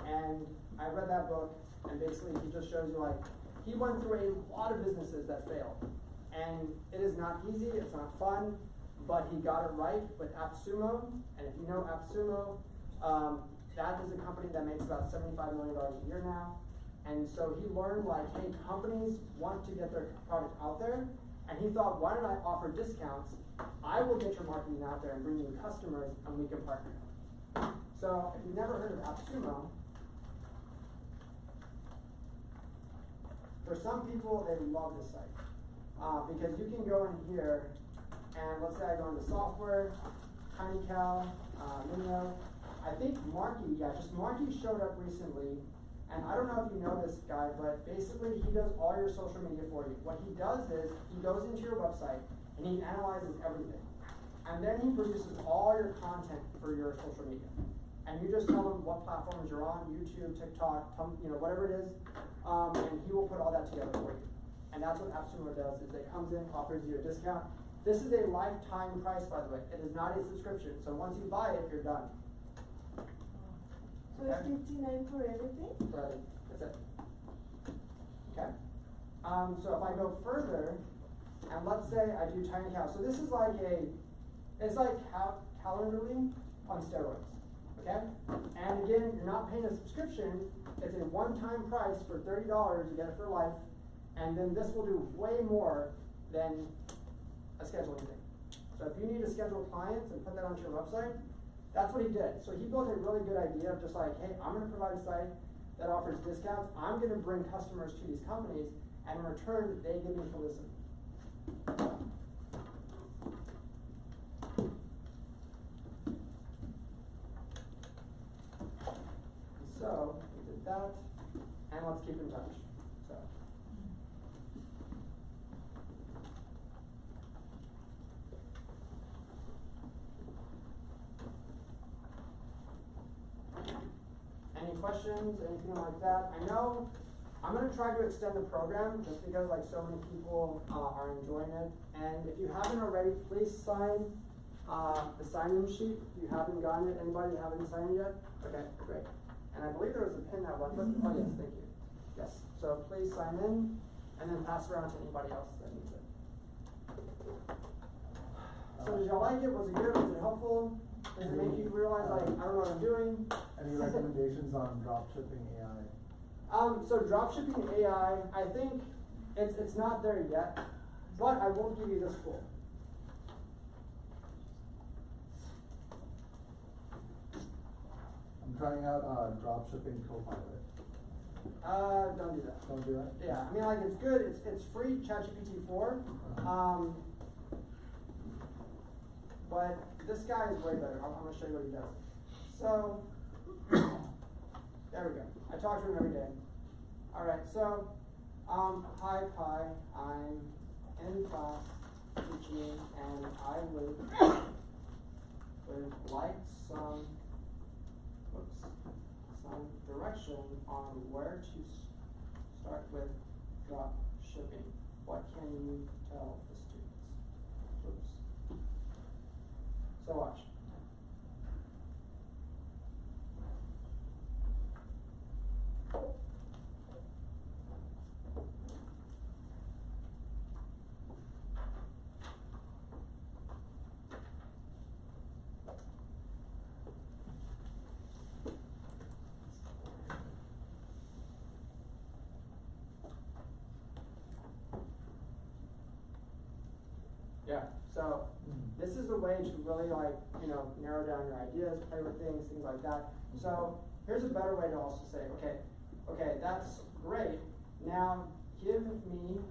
And I read that book, and basically he just shows you like, he went through a lot of businesses that failed. And it is not easy, it's not fun, but he got it right with AppSumo. And if you know AppSumo, that is a company that makes about $75 million a year now. And so he learned like, hey, companies want to get their product out there. And he thought, why don't I offer discounts? I will get your marketing out there and bring you customers, and we can partner. So if you've never heard of AppSumo, for some people, they love this site. Because you can go in here, and let's say I go into software, TinyCal, Minio. I think Marky, just Marky showed up recently. And I don't know if you know this guy, but basically he does all your social media for you. What he does is, he goes into your website, and he analyzes everything. And then he produces all your content for your social media. And you just tell him what platforms you're on, YouTube, TikTok, whatever it is, and he will put all that together for you. And that's what AppSumo does, is it comes in, offers you a discount. This is a lifetime price, by the way. It is not a subscription. So once you buy it, you're done. So it's 59 for everything? Right, that's it. Okay. So if I go further, and let's say I do TinyCal. So this is like it's like Calendly on steroids. Okay? And again, you're not paying a subscription. It's a one-time price for $30. You get it for life. And then this will do way more than a scheduling thing. So if you need to schedule clients and put that onto your website, that's what he did. So he built a really good idea of just like, hey, I'm going to provide a site that offers discounts. I'm going to bring customers to these companies, and in return, they give me publicity. So we did that, and let's keep in touch. So questions, anything like that. I know I'm gonna try to extend the program just because like so many people are enjoying it. And if you haven't already, please sign the sign-in sheet. If you haven't gotten it, anybody haven't signed it yet? Okay, great. And I believe there was a pin that one, but oh yes, thank you. Yes, so please sign in and then pass it around to anybody else that needs it. So did y'all like it? Was it good? Was it helpful? Does it make you realize like, I don't know what I'm doing? Any recommendations on dropshipping AI? So dropshipping AI, I think it's not there yet, but I will give you this tool. I'm trying out dropshipping Copilot. Don't do that. Don't do that? Yeah, I mean like it's good, it's free, ChatGPT 4. But this guy is way better. I'm gonna show you what he does. So there we go. I talk to him every day. Alright, so hi Pi, I'm in class teaching and I would like some direction on where to start with drop shipping. What can you tell the students? Oops. So watch. Yeah, so this is a way to really like, narrow down your ideas, play with things like that. So here's a better way to also say, okay, that's great. Now give me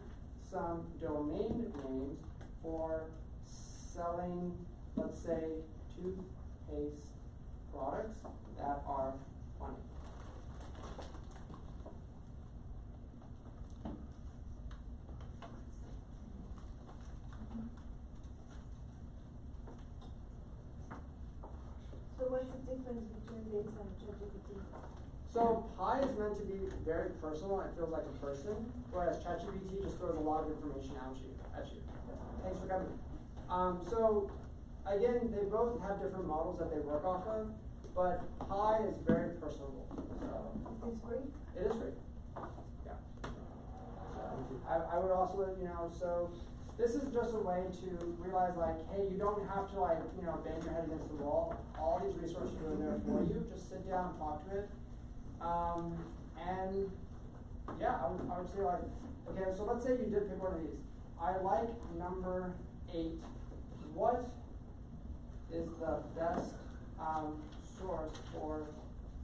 some domain names for selling, let's say, toothpaste products that are funny. So what's the difference between this and ChatGPT? So Pi is meant to be very personal. It feels like a person, whereas ChatGPT just throws a lot of information at you. Thanks for coming. So again, they both have different models that they work off of, but Pi is very personable. So It's free? it is free. Yeah. So I would also, so this is just a way to realize like, hey, you don't have to like, bang your head against the wall. All these resources are there for you. Just sit down and talk to it. And yeah, I would say like, okay, so let's say you did pick one of these. I like number 8. What is the best source for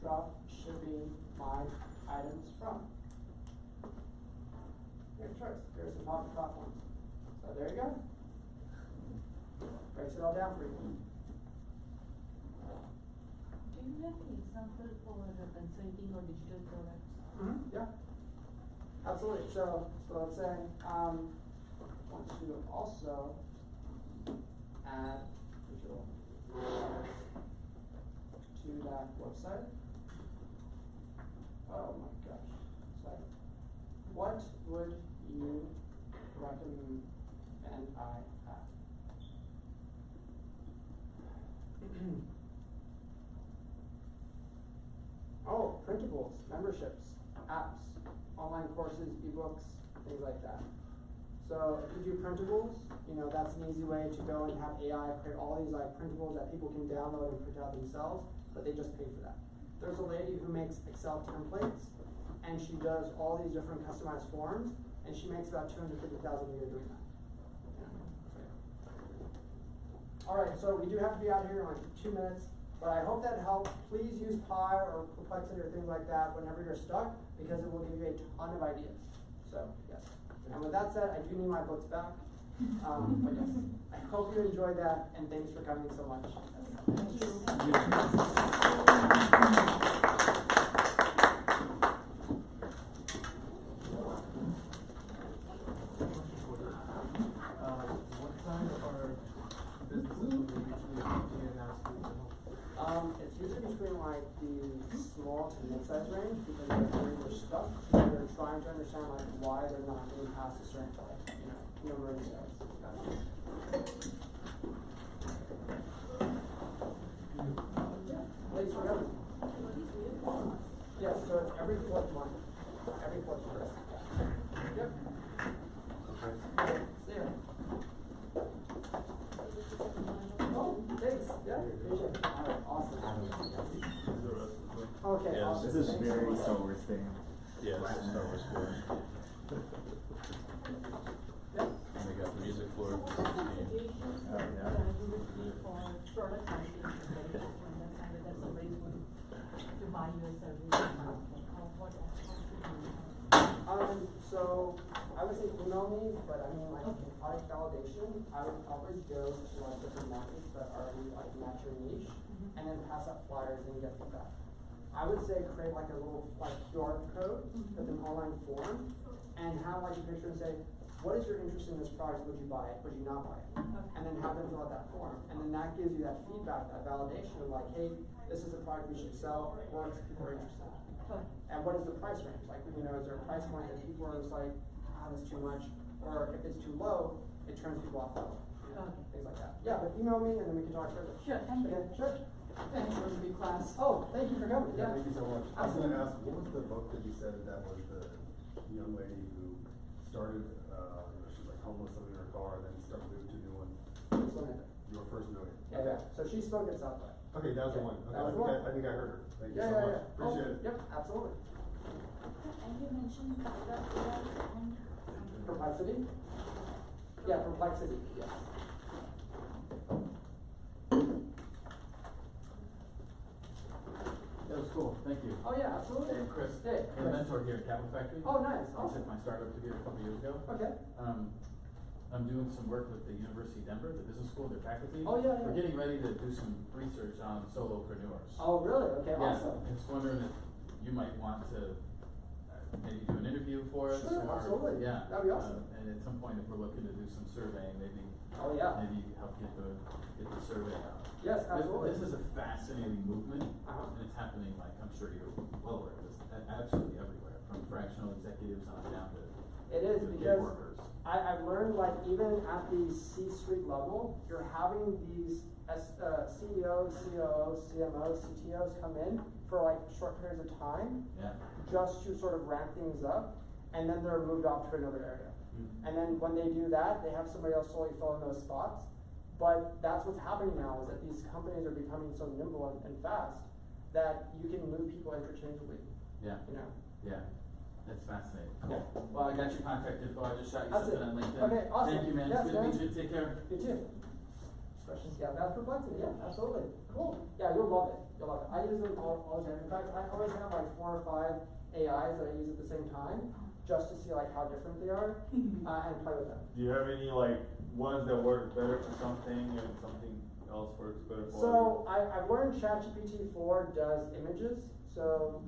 drop shipping my items from? Great choice. There's some platforms. So there you go. Breaks it all down for you. Do you have an example for consulting or digital products? Yeah. Absolutely. So let's say want to also add digital to that website. Oh my gosh. Sorry. What would you recommend I have? Oh, printables, memberships, apps, online courses, ebooks, things like that. So if you do printables, that's an easy way to go and have AI create all these like printables that people can download and print out themselves, but they just pay for that. There's a lady who makes Excel templates, and she does all these different customized forms, and she makes about $250,000 a year doing that. All right, so we do have to be out here in like 2 minutes, but I hope that helped. Please use Pi or Perplexity or things like that whenever you're stuck, because it will give you a ton of ideas. So, yes. And with that said, I do need my books back. But yes, I hope you enjoyed that, and thanks for coming so much. Thank you. What size are businesses when they usually and ask you to help? It's usually between like the small to mid-size range. trying to understand like why they're not getting past a certain number of sales. Yeah, please remember. Yes, so it's every fourth month. Every fourth month. Yep. See ya. Oh, thanks. Yeah, appreciate it. All right, awesome. Okay, Yes, awesome. this is Thanks very so much. Star Wars themed. Yeah, this is Star Wars themed. Yep. And they got the music floor. So what are some suggestions Oh, that yeah. you would give for product marketing strategies to understand whether somebody is going to buy your service or not? Like how should So I would say email me, but I mean like in product validation, I would always go to like different markets that already like match your niche, and then pass out flyers and get feedback. I would say create like a little like QR code with an online form, and have like a picture and say, what is your interest in this product? Would you buy it? Would you not buy it? And then have them fill out that form, and then that gives you that feedback, that validation of like, hey, this is a product we should sell. It works. People are interested. And what is the price range? Like, is there a price point that people are just like, that's too much, or if it's too low, it turns people off. Things like that. Yeah, but email me and then we can talk further. Sure, thank you. Okay, sure. Thanks for the big class. Oh, thank you for coming. Yeah. Thank you so much. I was gonna ask, what was the book that you said that was the young lady who started, she's like homeless living in her car and then started moving to a new one? This one here. Your first million. Yeah, yeah. So she spoke at South by. Okay, that was the one. Okay, That was the one. I think I heard her. Thank you Yeah, so yeah, much. yeah. Appreciate it. Yep, absolutely. And you mentioned that and Perplexity? Yeah, perplexity, yes. That was cool, thank you. Oh, yeah, absolutely. Hey, Chris, Hey, I'm a mentor here at Capital Factory. Oh, nice, I awesome. took my startup to here a couple years ago. Okay. I'm doing some work with the University of Denver, the business school, their faculty. Oh, yeah, yeah. We're getting ready to do some research on solopreneurs. Oh, really? Okay, Yeah, awesome. I was wondering if you might want to maybe do an interview for us. Sure, or, absolutely. Yeah. That'd be awesome. And at some point, if we're looking to do some surveying, maybe. Oh, yeah. Maybe help get the survey out. Yes, absolutely. This is a fascinating movement, Uh-huh. and it's happening, like, I'm sure you're well aware of this, absolutely everywhere, from fractional executives on down to It is to gig because workers. I've learned like even at the C-suite level, you're having these CEOs, COOs, CMOs, CTOs come in for like short periods of time, Yeah. just to sort of ramp things up, and then they're moved off to another area. Mm-hmm. And then when they do that, they have somebody else slowly fill in those spots. But that's what's happening now is that these companies are becoming so nimble and fast that you can move people interchangeably. Yeah. You know. Yeah. That's fascinating. Yeah. Well, I got your contact info, I just shot you That's something it. on LinkedIn. Okay, awesome. Thank you, man. Yes, It's good to man. meet you. Take care. You too. Questions? Yeah, that's perplexity. Yeah, absolutely. Cool. Yeah, you'll love it. You'll love it. I use them all the time. In fact, I always have like 4 or 5 AIs that I use at the same time, just to see like how different they are, and play with them. Do you have any like ones that work better for something and something else works better for So I've learned ChatGPT 4 does images. So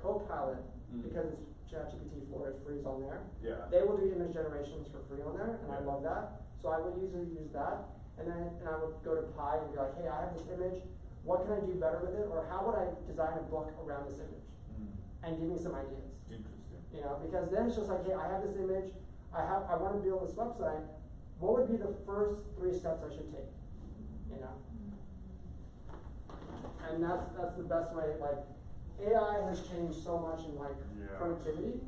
Copilot, because it's ChatGPT 4 is free on there. Yeah. They will do image generations for free on there, and I Yeah. love that. So I would usually use that, and I would go to Pi and be like, hey, I have this image. What can I do better with it, or how would I design a book around this image? And give me some ideas. Interesting. You know, because then it's just like, hey, I have this image. I want to build this website. What would be the first 3 steps I should take? You know. And that's the best way. Like AI has changed so much in like productivity,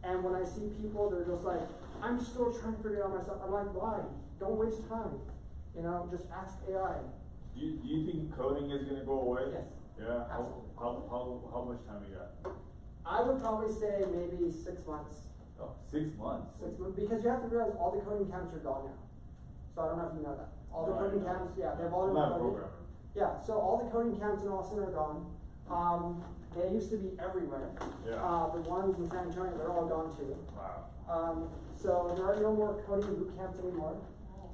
and when I see people, they're just like, I'm still trying to figure it out myself. I'm like, why? Don't waste time. You know, just ask AI. Do you think coding is gonna go away? Yes. Yeah. Absolutely. How much time you got? I would probably say maybe 6 months. Oh, 6 months. 6 months, because you have to realize all the coding camps are gone now. So I don't know if you know that. All the No, I coding don't. camps, yeah, they've all I'm been not a coded. programmer. Yeah, so all the coding camps in Austin are gone. They used to be everywhere. Yeah. The ones in San Antonio, they're all gone too. Wow. So there are no more coding boot camps anymore.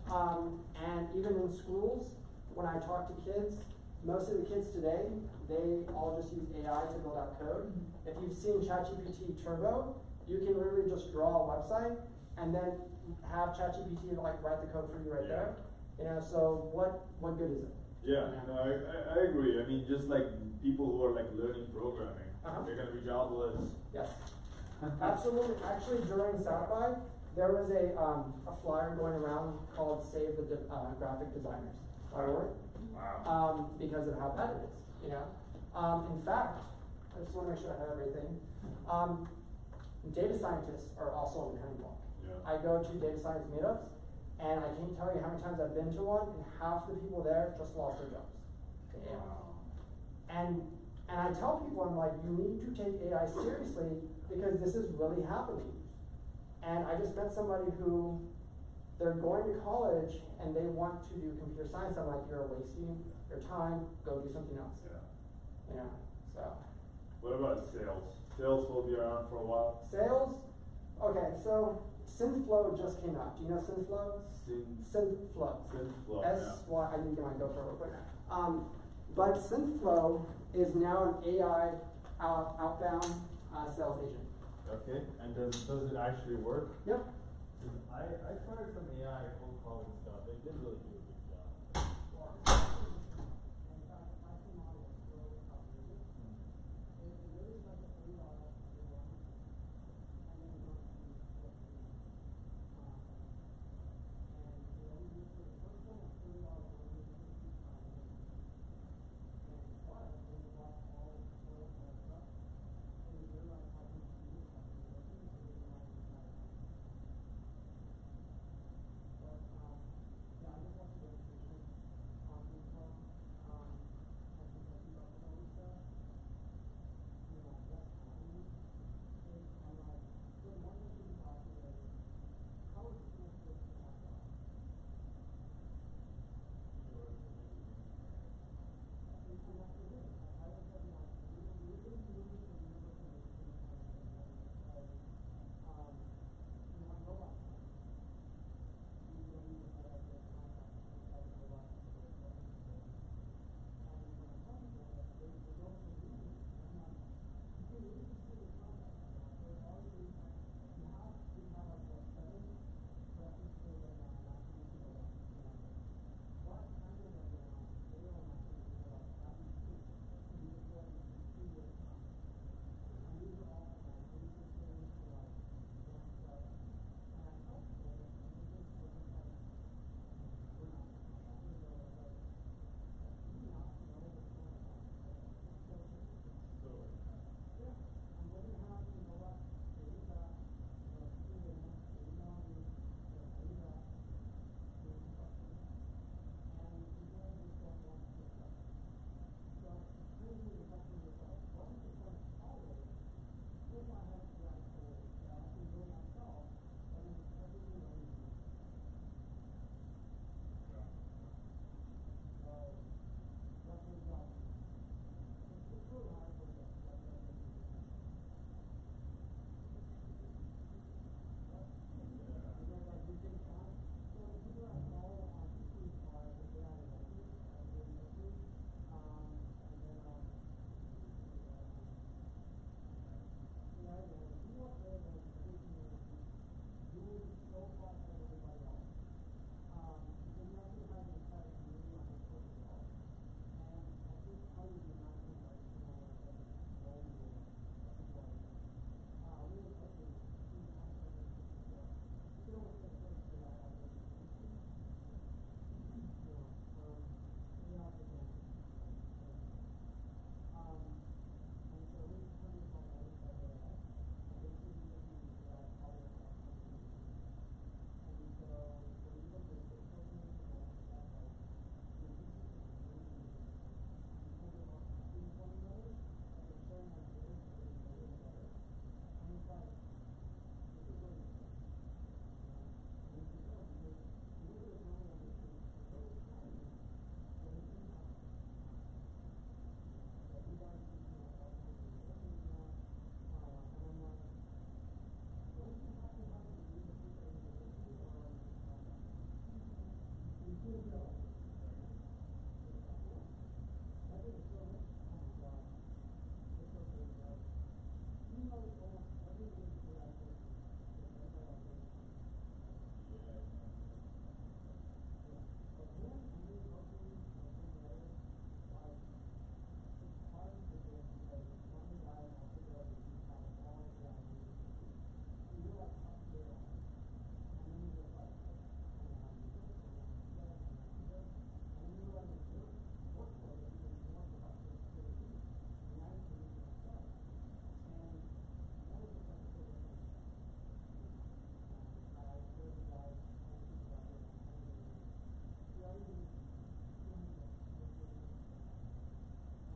And even in schools, when I talk to kids, most of the kids today, they all just use AI to build out code. If you've seen ChatGPT Turbo, you can literally just draw a website and then have ChatGPT like write the code for you right there. You know, so what good is it? Yeah, no, I agree. I mean, just like people who are like learning programming, Uh-huh. they're gonna be jobless. Yes. Absolutely. Actually, during South by, there was a flyer going around called "Save the Graphic Designers" .org. Wow. Because of how bad it is, you know. In fact, I just want to make sure I have everything. Data scientists are also on the cutting block. Yeah. I go to data science meetups, and I can't tell you how many times I've been to one, and half the people there just lost their jobs to AI. Wow. And I tell people, I'm like, you need to take AI seriously because this is really happening. And I just met somebody who, they're going to college and they want to do computer science. I'm like, you're wasting your time, go do something else. Yeah. You know, so. What about sales? Sales will be around for a while. Sales, okay, so SynthFlow just came out. Do you know SynthFlow? SynthFlow. SynthFlow, S-Y, I need to get my GoPro real quick. But SynthFlow is now an AI outbound sales agent. Okay, and does it actually work? Yep. I tried some AI cold calling stuff. It didn't really do a good job.